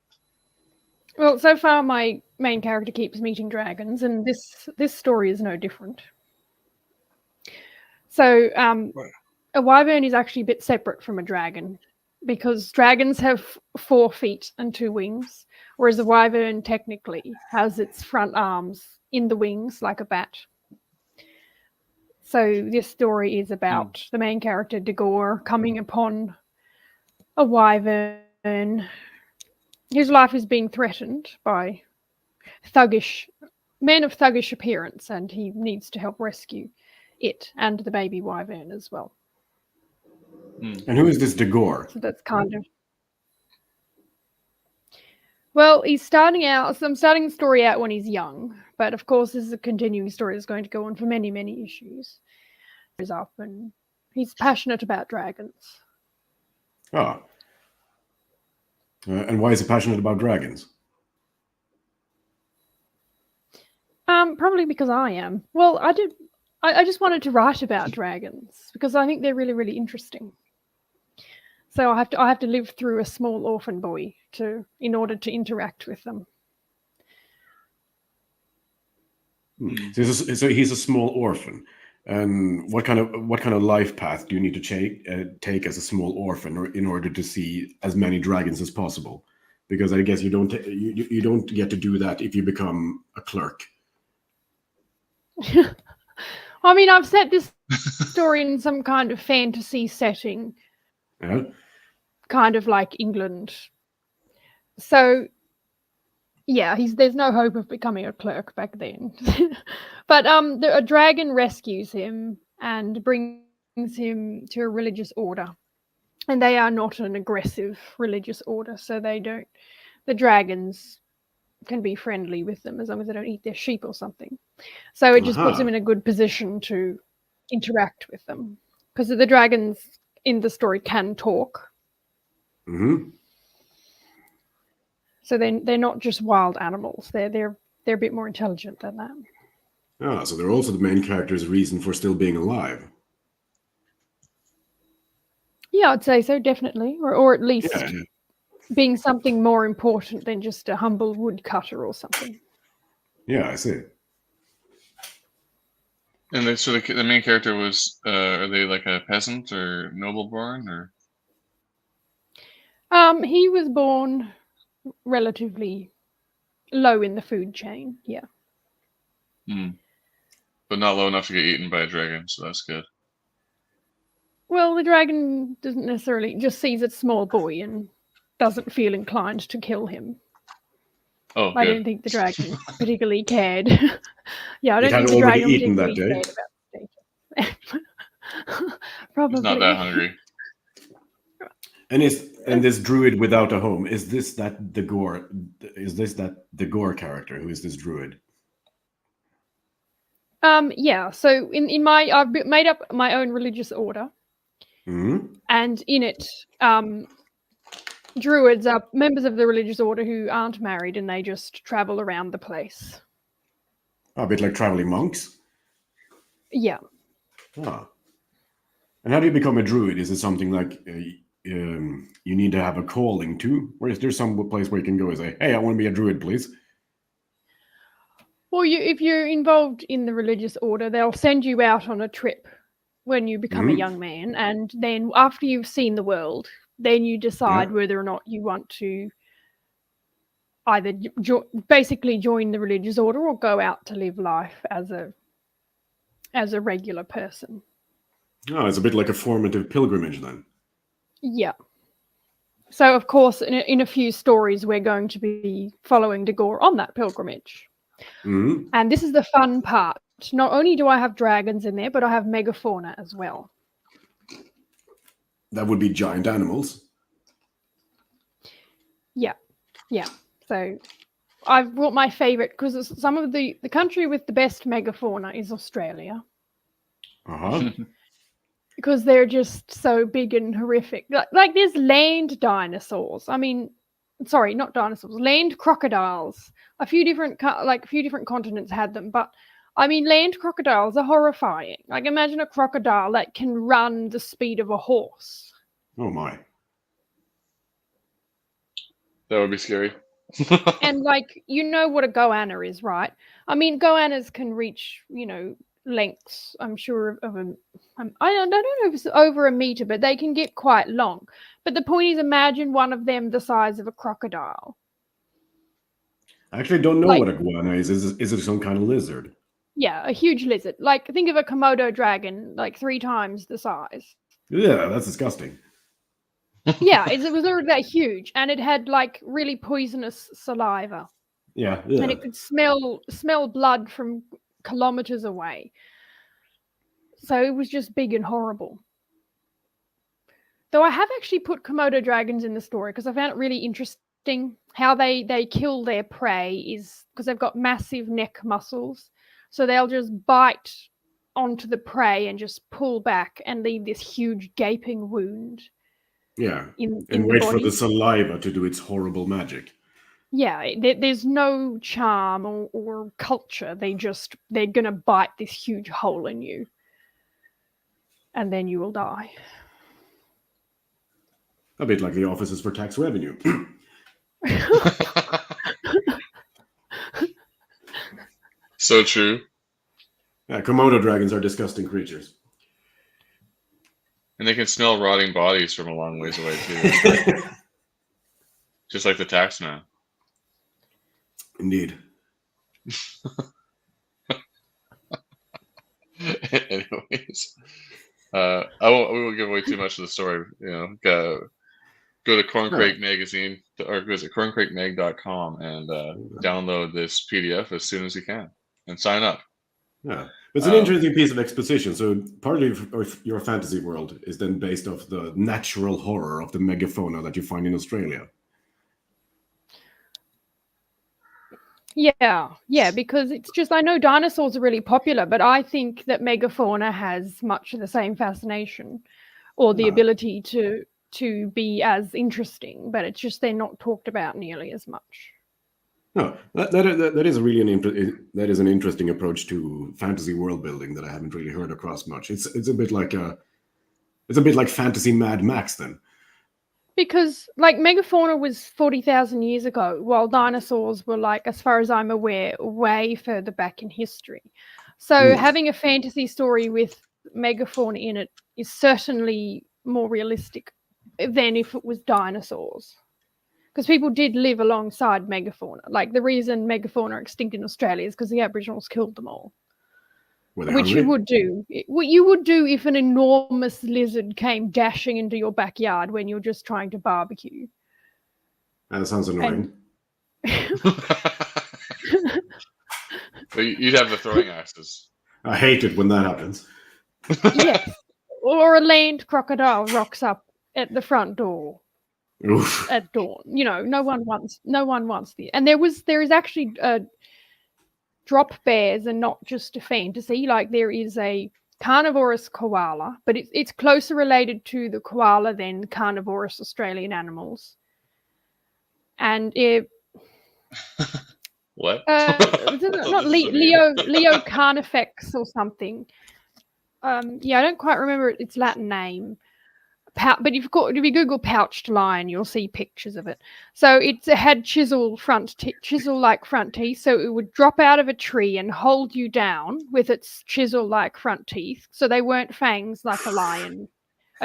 Well, so far my main character keeps meeting dragons, and this story is no different. So, a wyvern is actually a bit separate from a dragon, because dragons have 4 feet and 2 wings, whereas a wyvern technically has its front arms in the wings like a bat. So this story is about the main character, Degor, coming upon a wyvern whose life is being threatened by men of thuggish appearance, and he needs to help rescue it and the baby wyvern as well. And who is this Degor? So that's kind of... Well, he's starting out... So I'm starting the story out when he's young, but of course this is a continuing story that's going to go on for many, many issues. He's up and he's passionate about dragons. Ah. And why is he passionate about dragons? Probably because I am. Well, I just wanted to write about dragons because I think they're really, really interesting. So I have to live through a small orphan boy in order to interact with them. So he's a small orphan. And what kind of life path do you need to take as a small orphan in order to see as many dragons as possible? Because I guess you don't get to do that if you become a clerk. I mean, I've set this story in some kind of fantasy setting, kind of like England. So, yeah, there's no hope of becoming a clerk back then. But a dragon rescues him and brings him to a religious order. And they are not an aggressive religious order, so the dragons can be friendly with them as long as they don't eat their sheep or something. So it just puts him in a good position to interact with them. Because the dragons in the story can talk. Mm-hmm. So they're not just wild animals. They're a bit more intelligent than that. So they're also the main character's reason for still being alive. Yeah, I'd say so, definitely. Or at least being something more important than just a humble woodcutter or something. Yeah, I see. And the main character was, are they like a peasant or noble born or? He was born relatively low in the food chain, yeah. But not low enough to get eaten by a dragon, so that's good. Well, the dragon doesn't necessarily, just sees a small boy and doesn't feel inclined to kill him. Oh, I don't think the dragon particularly cared. Yeah, I don't think the dragon particularly cared about the status. Probably. He's not that hungry. And this druid without a home, is this that Degor character? Who is this druid? Yeah, so I've made up my own religious order. Mm-hmm. And in it, druids are members of the religious order who aren't married and they just travel around the place. A bit like traveling monks? Yeah. Ah. And how do you become a druid? Is it something like you need to have a calling to? Or is there some place where you can go and say, hey, I want to be a druid, please? Well, if you're involved in the religious order, they'll send you out on a trip when you become a young man. And then after you've seen the world, then you decide whether or not you want to either basically join the religious order or go out to live life as a regular person. Oh, it's a bit like a formative pilgrimage then. Yeah. So, of course, in a few stories, we're going to be following Dagor on that pilgrimage. Mm-hmm. And this is the fun part. Not only do I have dragons in there, but I have megafauna as well. That would be giant animals. Yeah. Yeah. So I've brought my favorite, because some of the country with the best megafauna is Australia. Uh-huh. Because they're just so big and horrific. Like there's land dinosaurs. I mean, sorry, not dinosaurs. Land crocodiles. A few different continents had them, but I mean, land crocodiles are horrifying. Like imagine a crocodile that can run the speed of a horse. Oh my. That would be scary. And like, you know what a goanna is, right? I mean, goannas can reach, lengths, I'm sure, of I don't know if it's over a meter, but they can get quite long. But the point is, imagine one of them the size of a crocodile. I actually don't know what a goanna is. Is it some kind of lizard? Yeah, a huge lizard. Like, think of a Komodo dragon, like 3 times the size. Yeah, that's disgusting. Yeah, it was literally that huge, and it had like really poisonous saliva. Yeah. And it could smell blood from kilometers away. So it was just big and horrible. Though I have actually put Komodo dragons in the story because I found it really interesting how they kill their prey is because they've got massive neck muscles. So they'll just bite onto the prey and just pull back and leave this huge gaping wound. Yeah. In and wait for the saliva to do its horrible magic. Yeah, there's no charm or culture. They're going to bite this huge hole in you. And then you will die. A bit like the offices for tax revenue. So true. Yeah, Komodo dragons are disgusting creatures. And they can smell rotting bodies from a long ways away, too. Just like the tax man. Indeed. Anyways, we won't give away too much of the story. Go to Corncrake Magazine, or visit corncrakemag.com and download this PDF as soon as you can and sign up. Yeah, it's an interesting piece of exposition. So part of your fantasy world is then based off the natural horror of the megafauna that you find in Australia. Yeah, because it's just, I know dinosaurs are really popular, but I think that megafauna has much of the same fascination or the ability to be as interesting, but it's just they're not talked about nearly as much. No, that is really an interesting approach to fantasy world building that I haven't really heard across much. It's a bit like fantasy Mad Max then. Because like megafauna was 40,000 years ago, while dinosaurs were, like, as far as I'm aware, way further back in history. So having a fantasy story with megafauna in it is certainly more realistic than if it was dinosaurs. Because people did live alongside megafauna. Like the reason megafauna are extinct in Australia is because the Aboriginals killed them all. Which you would do. What you would do if an enormous lizard came dashing into your backyard when you're just trying to barbecue. That sounds annoying. You'd have the throwing axes. I hate it when that happens. Yes. Or a land crocodile rocks up at the front door. Oof. At dawn. No one wants the. And there is actually drop bears are not just a fantasy. Like there is a carnivorous koala, but it's closer related to the koala than carnivorous Australian animals. And what? Not Leo Carnifex or something. Yeah, I don't quite remember its Latin name. But if you Google pouched lion, you'll see pictures of it. So it had chisel-like front teeth, so it would drop out of a tree and hold you down with its chisel-like front teeth. So they weren't fangs like a lion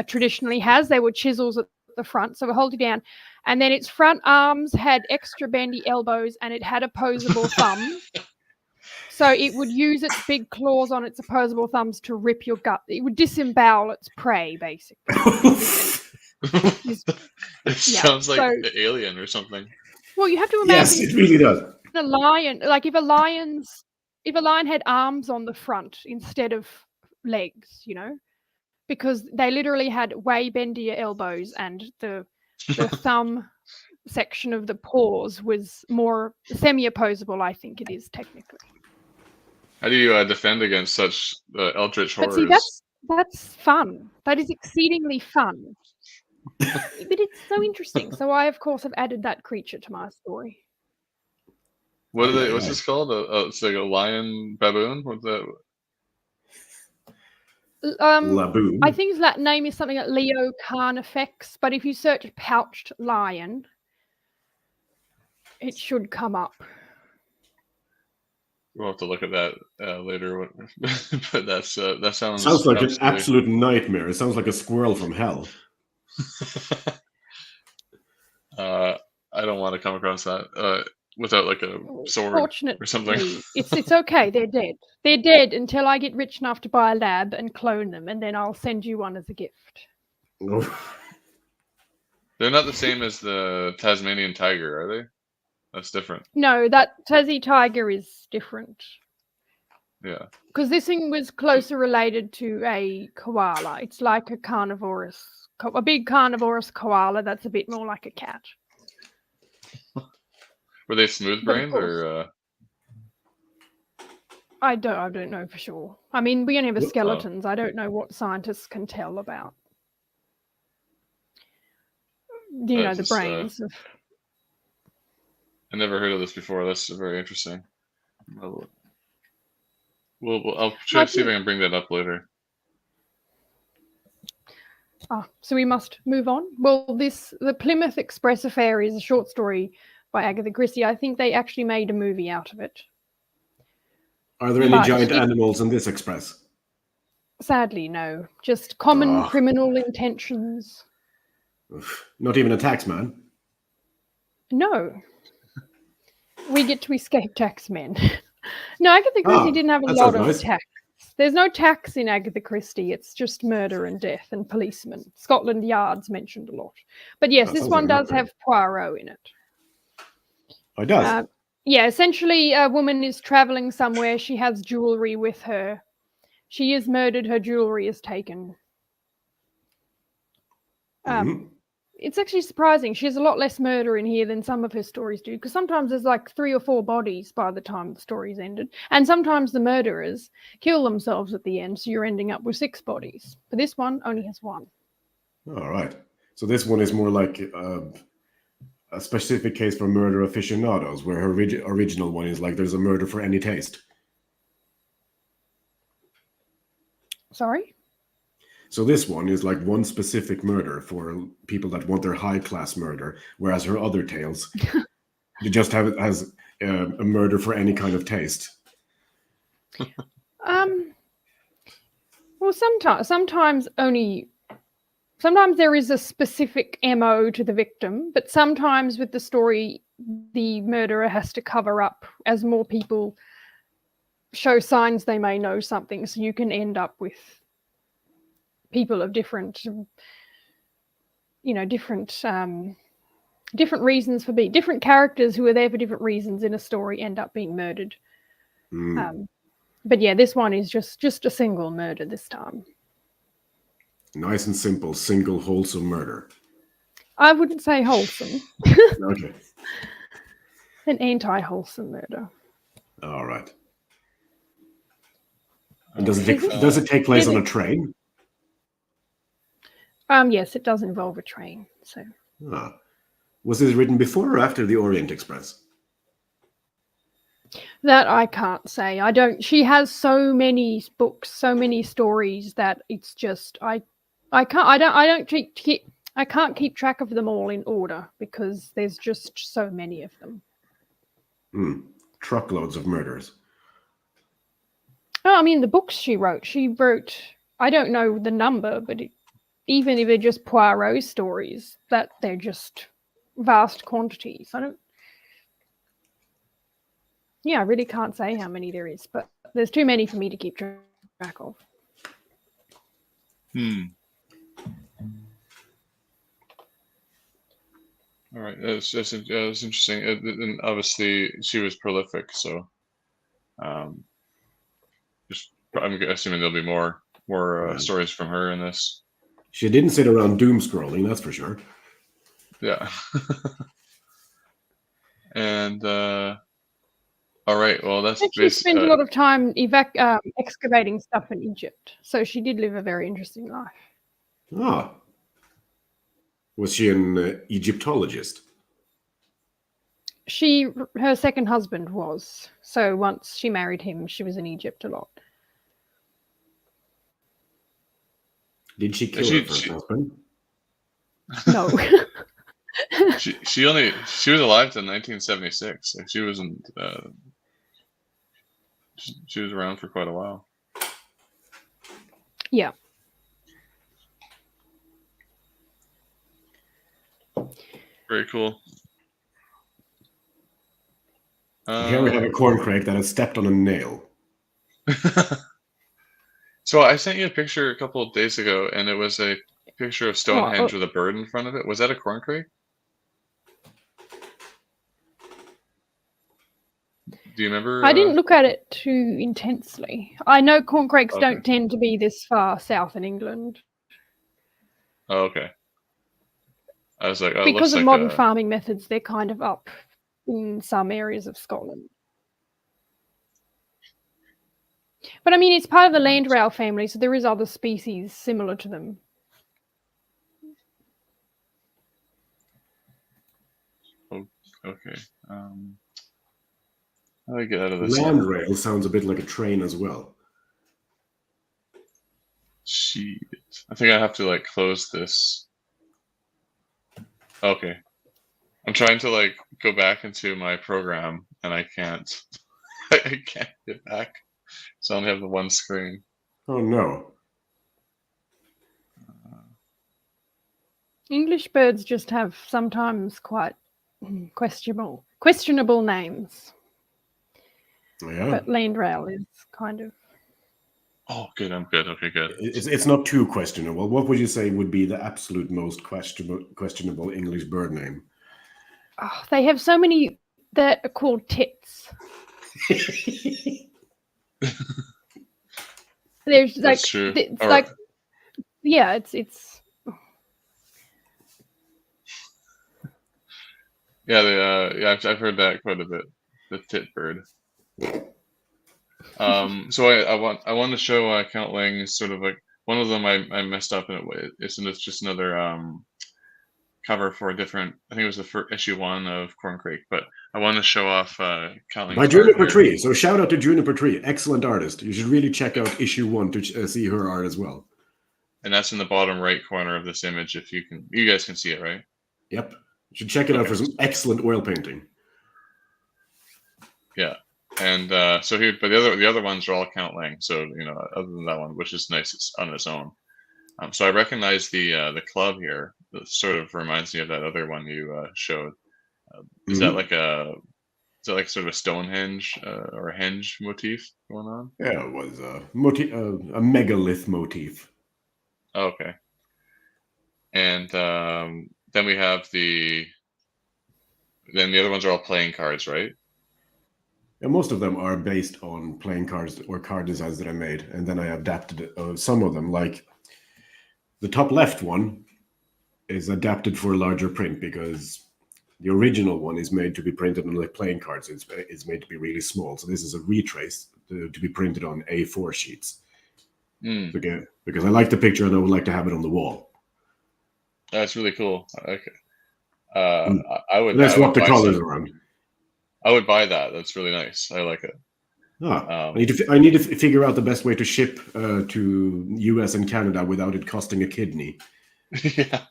traditionally has. They were chisels at the front, so it would hold you down. And then its front arms had extra bendy elbows, and it had opposable thumbs. So it would use its big claws on its opposable thumbs to rip your gut. It would disembowel its prey, basically. It sounds like an alien or something. Well, you have to imagine. Yes, it really does. A lion, like if a lion had arms on the front instead of legs, because they literally had way bendier elbows, and the thumb section of the paws was more semi-opposable, I think it is technically. How do you defend against such eldritch horrors? But see, that's fun. That is exceedingly fun. But it's so interesting. So I, of course, have added that creature to my story. What's this called? It's like a lion baboon? What's that? Laboon. I think his Latin name is something like Leo Carnifex, but if you search pouched lion, it should come up. We'll have to look at that later. But that sounds like an absolute nightmare. It sounds like a squirrel from hell. I don't want to come across that without like a sword or something. It's okay. They're dead. They're dead until I get rich enough to buy a lab and clone them, and then I'll send you one as a gift. They're not the same as the Tasmanian tiger, are they? That's different. No, that Tassie tiger is different. Yeah. Because this thing was closer related to a koala. It's like a big carnivorous koala that's a bit more like a cat. Were they smooth-brained or? I don't know for sure. I mean, we only have skeletons. I don't know what scientists can tell about. The brains of. I never heard of this before. That's very interesting. I'll try to see if I can bring that up later. So we must move on. Well, the Plymouth Express affair is a short story by Agatha Christie. I think they actually made a movie out of it. Are there any giant animals in this express? Sadly, no. Just common criminal intentions. Not even a taxman? No. We get to escape taxmen. No, Agatha Christie didn't have a lot of tax. There's no tax in Agatha Christie. It's just murder and death and policemen. Scotland Yard's mentioned a lot. But yes, this one does have Poirot in it. Oh, it does? Yeah, essentially a woman is traveling somewhere. She has jewelry with her. She is murdered. Her jewelry is taken. It's actually surprising. She has a lot less murder in here than some of her stories do, because sometimes there's like 3 or 4 bodies by the time the story's ended. And sometimes the murderers kill themselves at the end, so you're ending up with 6 bodies. But this one only has 1. All right. So this one is more like a specific case for murder aficionados, where her original one is like there's a murder for any taste. Sorry? So this one is like one specific murder for people that want their high-class murder, whereas her other tales, you just have it as a murder for any kind of taste. Well, sometimes there is a specific MO to the victim, but sometimes with the story, the murderer has to cover up as more people show signs they may know something, so you can end up with people of different reasons for being different characters who are there for different reasons in a story end up being murdered. But yeah, this one is just a single murder this time. Nice and simple, single wholesome murder. I wouldn't say wholesome. Okay. An anti-wholesome murder. All right. And does it take place on a train? Yes, it does involve a train. So. Was this written before or after the Orient Express? That I can't say. I don't. She has so many books, so many stories that it's just I can't. I don't keep. I can't keep track of them all in order because there's just so many of them. Truckloads of murders. Oh, I mean, the books she wrote. I don't know the number, but even if they're just Poirot stories, that they're just vast quantities. I really can't say how many there is, but there's too many for me to keep track of. All right, that's interesting. And obviously, she was prolific, so I'm assuming there'll be more stories from her in this. She didn't sit around doom scrolling, that's for sure. Yeah. And all right, well, that's she spent a lot of time excavating stuff in Egypt, so she did live a very interesting life. Ah. Was she an Egyptologist? Her second husband was. So once she married him, she was in Egypt a lot. Did she kill her first husband? No. she was alive till 1976. Like she wasn't. She was around for quite a while. Yeah. Very cool. Here we have a corncrake that has stepped on a nail. So I sent you a picture a couple of days ago, and it was a picture of Stonehenge with a bird in front of it. Was that a corncrake? Do you remember? I didn't look at it too intensely. I know corncrakes don't tend to be this far south in England. Oh, okay. I was like, because of modern farming methods, they're kind of up in some areas of Scotland. But I mean, it's part of the landrail family, so there is other species similar to them. Oh, okay. How do I get out of this? Landrail sounds a bit like a train as well. Shit. I think I have to like close this. Okay. I'm trying to like go back into my program and I can't. I can't get back. So I only have the one screen. Oh no. English birds just have sometimes quite questionable names. Yeah. But landrail is kind of. Oh, good. I'm good. Okay, good. It's not too questionable. What would you say would be the absolute most questionable English bird name? Oh, they have so many that are called tits. There's like, that's true. It's like, yeah, it's. Yeah, I've heard that quite a bit. The tit bird. So I want to show Count Ling sort of like one of them I messed up in a way. It's just another cover for a different. I think it was the first issue 1 of Corncrake, but I want to show off Count Ling's by Juniper Tree. So shout out to Juniper Tree, excellent artist. You should really check out issue 1 to see her art as well. And that's in the bottom right corner of this image. If you guys can see it, right? Yep, you should check it out for some excellent oil painting. Yeah. And so here, but the other ones are all Count Ling. So other than that one, which is nice, it's on its own. So I recognize the club here. That sort of reminds me of that other one you showed. Is that like sort of a Stonehenge or a henge motif going on? Yeah, it was a megalith motif. Oh, okay. And then we have the other ones are all playing cards, right? And most of them are based on playing cards or card designs that I made, and then I adapted some of them. Like the top left one is adapted for a larger print because the original one is made to be printed on like playing cards. It's made to be really small. So this is a retrace to be printed on A4 sheets. Okay, because I like the picture and I would like to have it on the wall. That's really cool. Okay. I would. Let's swap the colors around. I would buy that. That's really nice. I like it. I need to figure out the best way to ship to US and Canada without it costing a kidney. Yeah.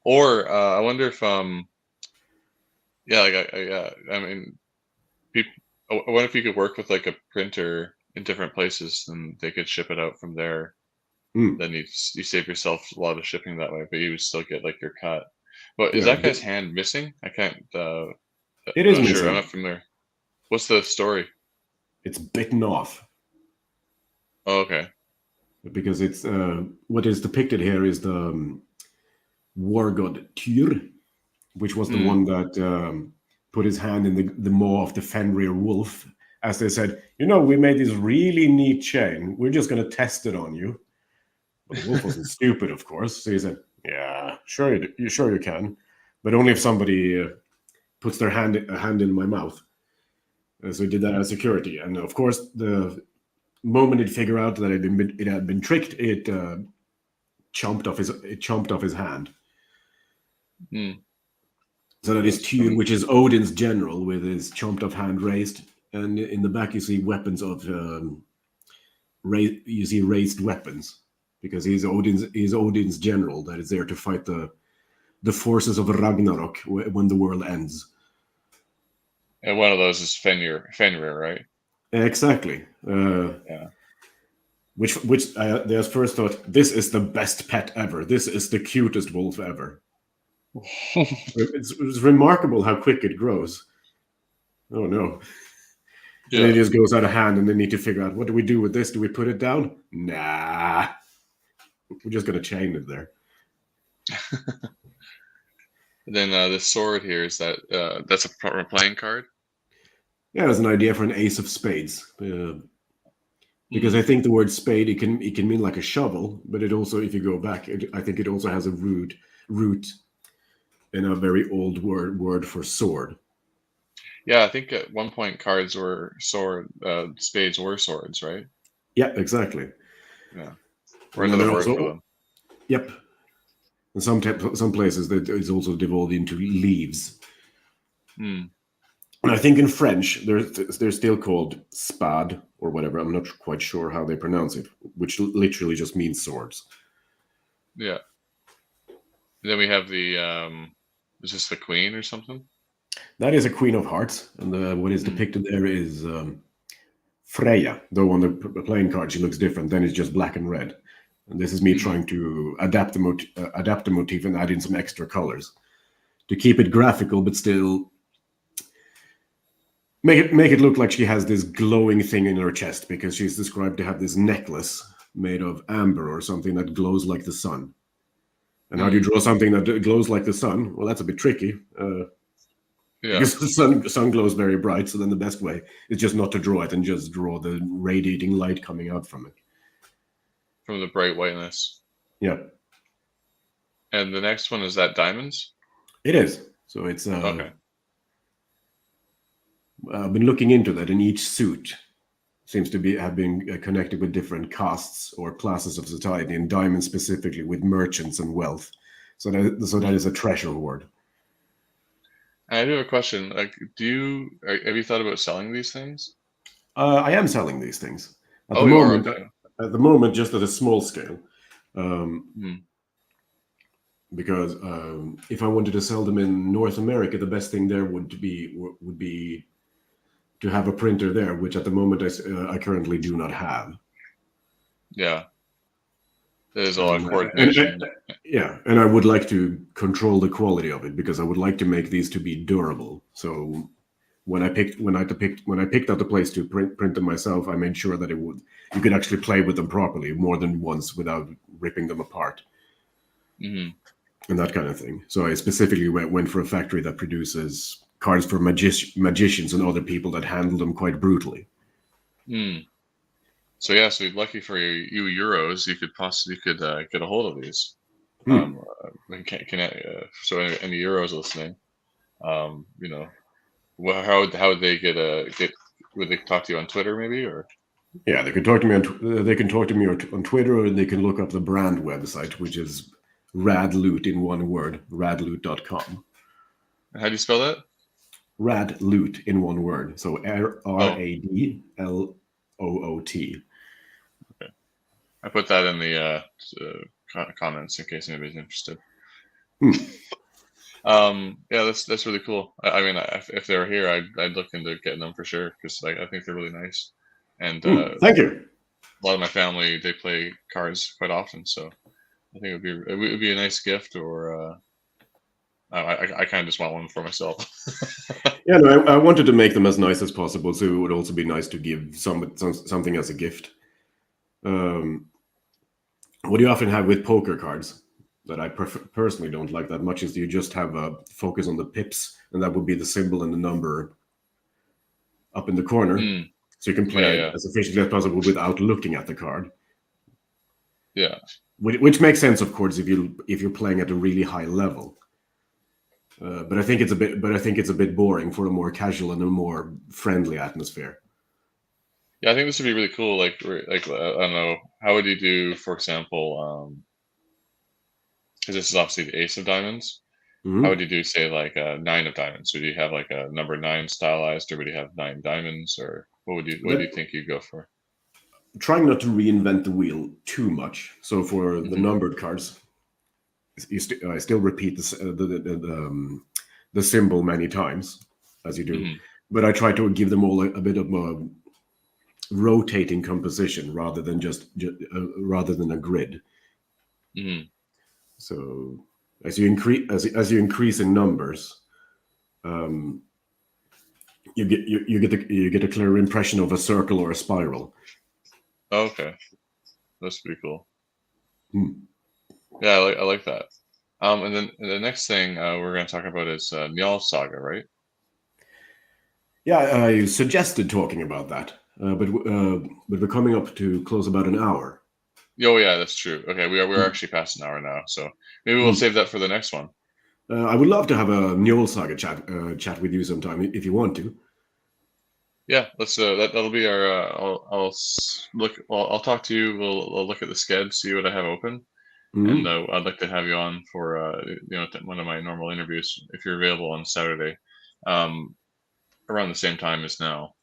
Or I wonder if yeah, like I mean, people. I wonder if you could work with like a printer in different places, and they could ship it out from there. Then you save yourself a lot of shipping that way, but you would still get like your cut. But is that guy's hand missing? I can't. It is I'm not missing. sure. I'm not familiar. What's the story? It's bitten off. Oh, okay. Because it's what is depicted here is the war god Tyr, which was the one that put his hand in the maw of the Fenrir wolf, as they said, we made this really neat chain. We're just going to test it on you. But the wolf wasn't stupid, of course. So he said, yeah, sure you can. But only if somebody puts their hand in my mouth. So he did that as security. And of course, the moment it figured out that it had been tricked, it chomped off his hand. So that is Tyr, which is Odin's general, with his chomped off hand raised, and in the back you see weapons of raised weapons, because he's Odin's general that is there to fight the forces of Ragnarok when the world ends. And one of those is Fenrir, right? Exactly. Yeah. Which they first thought, this is the best pet ever. This is the cutest wolf ever. It's remarkable how quick it grows. Oh no. Yeah. And it just goes out of hand, and they need to figure out, what do we do with this? Do we put it down? Nah. We're just going to chain it there. Then the sword here, is that's a playing card? Yeah, it's an idea for an ace of spades. Because I think the word spade, it can mean like a shovel, but it also, if you go back, I think it also has a root in a very old word for sword. Yeah, I think at one point cards were spades were swords, right? Yeah, exactly. Yeah. Or another word for them. Yep. And some places that it's also devolved into leaves. And I think in French they're still called spade or whatever. I'm not quite sure how they pronounce it, which literally just means swords. Yeah. And then we have the is this the queen or something? That is a queen of hearts, and what is depicted there is Freya. Though on the playing card she looks different. Then it's just black and red. And this is me trying to adapt the motif and add in some extra colors to keep it graphical, but still make it look like she has this glowing thing in her chest, because she's described to have this necklace made of amber or something that glows like the sun. And how do you draw something that glows like the sun? Well, that's a bit tricky. Because the sun glows very bright, so then the best way is just not to draw it and just draw the radiating light coming out from it. From the bright whiteness. Yeah. And the next one, is that diamonds? It is. So it's okay. I've been looking into that, and each suit seems to have been connected with different castes or classes of society, and diamonds specifically with merchants and wealth. So that is a treasure hoard. I do have a question. Like, have you thought about selling these things? I am selling these things at the moment. Okay. At the moment, just at a small scale, because if I wanted to sell them in North America, the best thing there would be to have a printer there, which at the moment I currently do not have. Yeah, there's a lot of coordination. And I would like to control the quality of it, because I would like to make these to be durable. So when I picked out the place to print them myself, I made sure that you could actually play with them properly more than once without ripping them apart. And that kind of thing. So I specifically went for a factory that produces cards for magicians and other people that handle them quite brutally. So yeah, so lucky for you Euros, you could possibly get a hold of these. So any Euros listening, how would they get? Would they talk to you on Twitter maybe, or? Yeah, they can talk to me on Twitter, or they can look up the brand website, which is radloot in one word, radloot.com. How do you spell that? Rad loot in one word. So RADLOOT. Okay. I put that in the comments in case anybody's interested. Yeah, that's really cool. I mean, if they're here, I'd look into getting them for sure, because like I think they're really nice. And thank you. A lot of my family, they play cards quite often, so I think it would be a nice gift. Or I kind of just want one for myself. Yeah, no, I wanted to make them as nice as possible, so it would also be nice to give something as a gift. What do you often have with poker cards that I personally don't like that much is you just have a focus on the pips, and that would be the symbol and the number up in the corner. So you can play it as efficiently as possible without looking at the card. Yeah. Which makes sense, of course, if you're playing at a really high level. But I think it's a bit boring for a more casual and a more friendly atmosphere. Yeah, I think this would be really cool. Like I don't know, how would you do, for example, because this is obviously the ace of diamonds. How would you do, say, like a 9 of diamonds? Would you have like a number 9 stylized, or would you have 9 diamonds, or what do you think you'd go for? Trying not to reinvent the wheel too much. So for the numbered cards, I still repeat the symbol many times, as you do, but I try to give them all a bit of a rotating composition rather than rather than a grid. So as you increase in numbers, you get a clear impression of a circle or a spiral. Okay, that's pretty cool. Yeah, I like that. And then the next thing we're going to talk about is Njal Saga, right? Yeah, I suggested talking about that, but we're coming up to close about an hour. Oh yeah, that's true. Okay, we're actually past an hour now, so maybe we'll save that for the next one. I would love to have a Njal Saga chat with you sometime if you want to. Yeah, let's. That'll be our. I'll talk to you. We'll look at the sched, see what I have open, and I'd like to have you on for one of my normal interviews if you're available on Saturday, around the same time as now.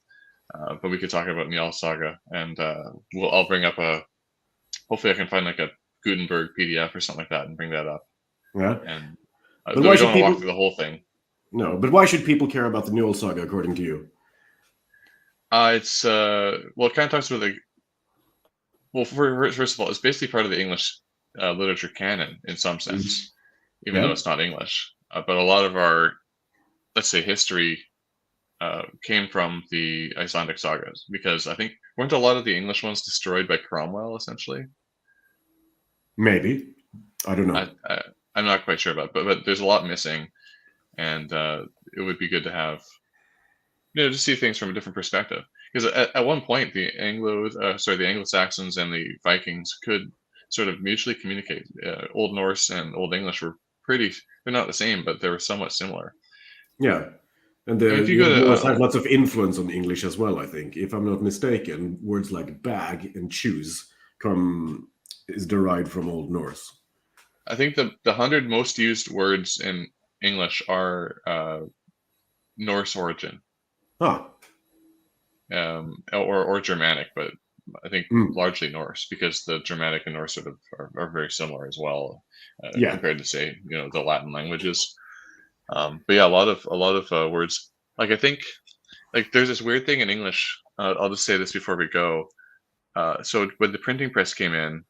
But we could talk about Njal Saga, and I'll bring up hopefully I can find like a Gutenberg PDF or something like that and bring that up. Yeah. And but we don't want to walk through the whole thing. No, but why should people care about the Njal Saga according to you? It's it kind of talks about first of all, it's basically part of the English literature canon in some sense, even though it's not English. But a lot of our, let's say, history came from the Icelandic sagas, because I think weren't a lot of the English ones destroyed by Cromwell essentially? Maybe, I don't know. I'm not quite sure about, but there's a lot missing, and it would be good to have, to see things from a different perspective. Because at one point, the Anglo-Saxons and the Vikings could sort of mutually communicate. Old Norse and Old English were they're not the same, but they were somewhat similar. Yeah. And the Norse have lots of influence on English as well, I think. If I'm not mistaken, words like bag and choose is derived from Old Norse. I think the 100 most used words in English are Norse origin. Huh. Or Germanic, but I think largely Norse, because the Germanic and Norse sort of are very similar as well, compared to, say, the Latin languages. But yeah, a lot of words. Like, I think, like, there's this weird thing in English. I'll just say this before we go. So when the printing press came in,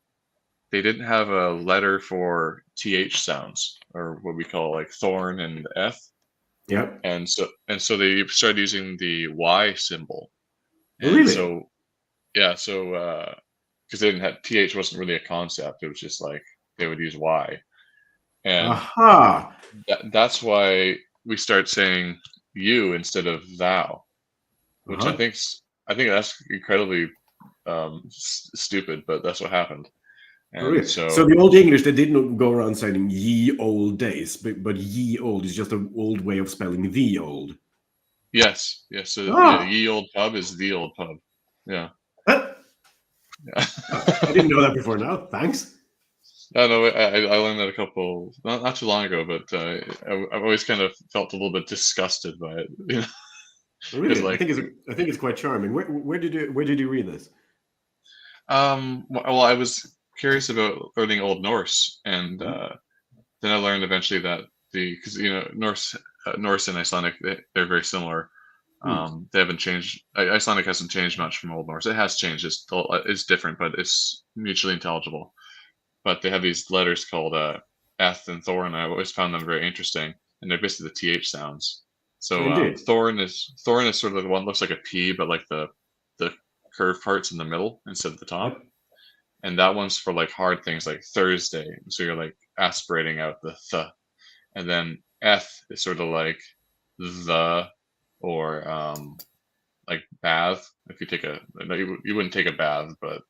they didn't have a letter for th sounds, or what we call like thorn and f. Yeah. And so they started using the y symbol. And really? So because they didn't have th, wasn't really a concept. It was just like they would use y. And that's why we start saying you instead of thou, which I think that's incredibly stupid, but that's what happened. And really? So the Old English, they didn't go around saying ye old days, but ye old is just an old way of spelling the old. Yes. So ye old pub is the old pub. Yeah. Yeah. I didn't know that before now. Thanks. I know I learned that a couple not too long ago, but I've always kind of felt a little bit disgusted by it. You know? Really, Like, I think it's quite charming. Where did you read this? well, I was curious about learning Old Norse, and then I learned eventually that because Norse and Icelandic they're very similar. They haven't changed. Icelandic hasn't changed much from Old Norse. It has changed. It's different, but it's mutually intelligible. But they have these letters called eth and thor, and I always found them very interesting. And they're basically the th sounds. So Indeed. thorn is sort of the one that looks like a P, but like the curved parts in the middle instead of the top. Yep. And that one's for like hard things like Thursday. So you're like aspirating out the th. And then eth is sort of like the or like bath. If you take you wouldn't take a bath, but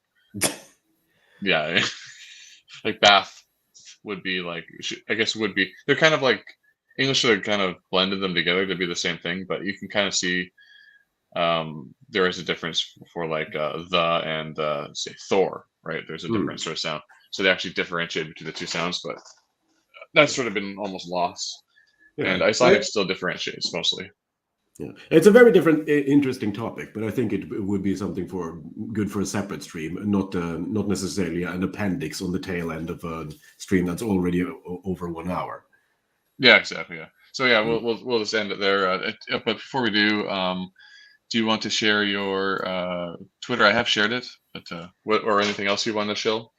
yeah, like bath would be like, I guess would be, they're kind of like English have kind of blended them together to be the same thing, but you can kind of see there is a difference for like the and say Thor, right? There's a different sort of sound, so they actually differentiate between the two sounds, but that's sort of been almost lost. Yeah. And Icelandic still differentiates mostly. Yeah, it's a very different, interesting topic, but I think it would be something good for a separate stream, not necessarily an appendix on the tail end of a stream that's already over 1 hour. Yeah, exactly. Yeah. So yeah, we'll just end it there. But before we do you want to share your Twitter? I have shared it, but what or anything else you want to show?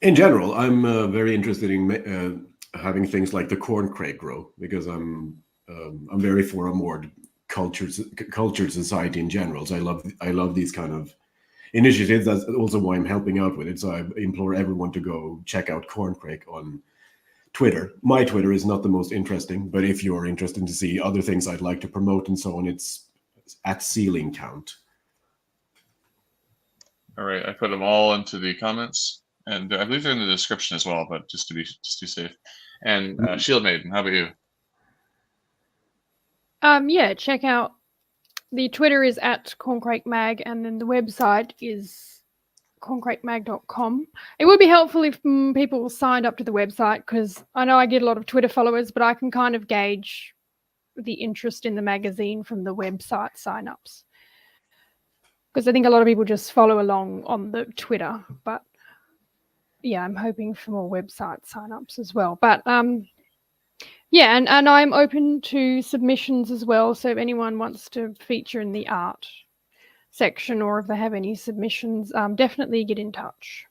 In general, I'm very interested in having things like the Corncrake grow, because I'm very for a more cultured society in general. So I love these kind of initiatives. That's also why I'm helping out with it. So I implore everyone to go check out Corncrake on Twitter. My Twitter is not the most interesting, but if you're interested to see other things I'd like to promote and so on, it's at Ceiling Count. All right, I put them all into the comments, and I believe they're in the description as well. But just to be safe. And Shieldmaiden, how about you? Yeah, check out the Twitter is at Corncrake Mag, and then the website is corncrakemag.com. It would be helpful if people signed up to the website, because I know I get a lot of Twitter followers, but I can kind of gauge the interest in the magazine from the website signups, because I think a lot of people just follow along on the Twitter. But yeah, I'm hoping for more website signups as well. But yeah, and I'm open to submissions as well. So if anyone wants to feature in the art section, or if they have any submissions, definitely get in touch.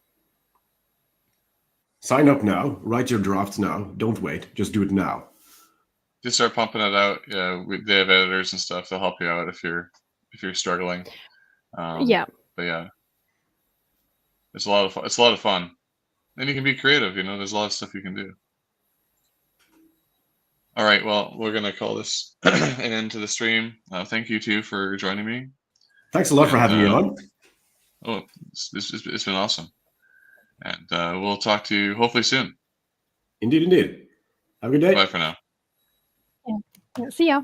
Sign up now. Write your drafts now. Don't wait. Just do it now. Just start pumping it out. Yeah, they have editors and stuff. They'll help you out if you're struggling. Yeah. But yeah, it's a lot of fun. It's a lot of fun, and you can be creative. There's a lot of stuff you can do. All right, well, we're gonna call this an end to the stream. Thank you too for joining me. Thanks a lot for having me on. Oh, it's been awesome, and we'll talk to you hopefully soon. Indeed. Have a good day. Bye for now. Yeah. See ya.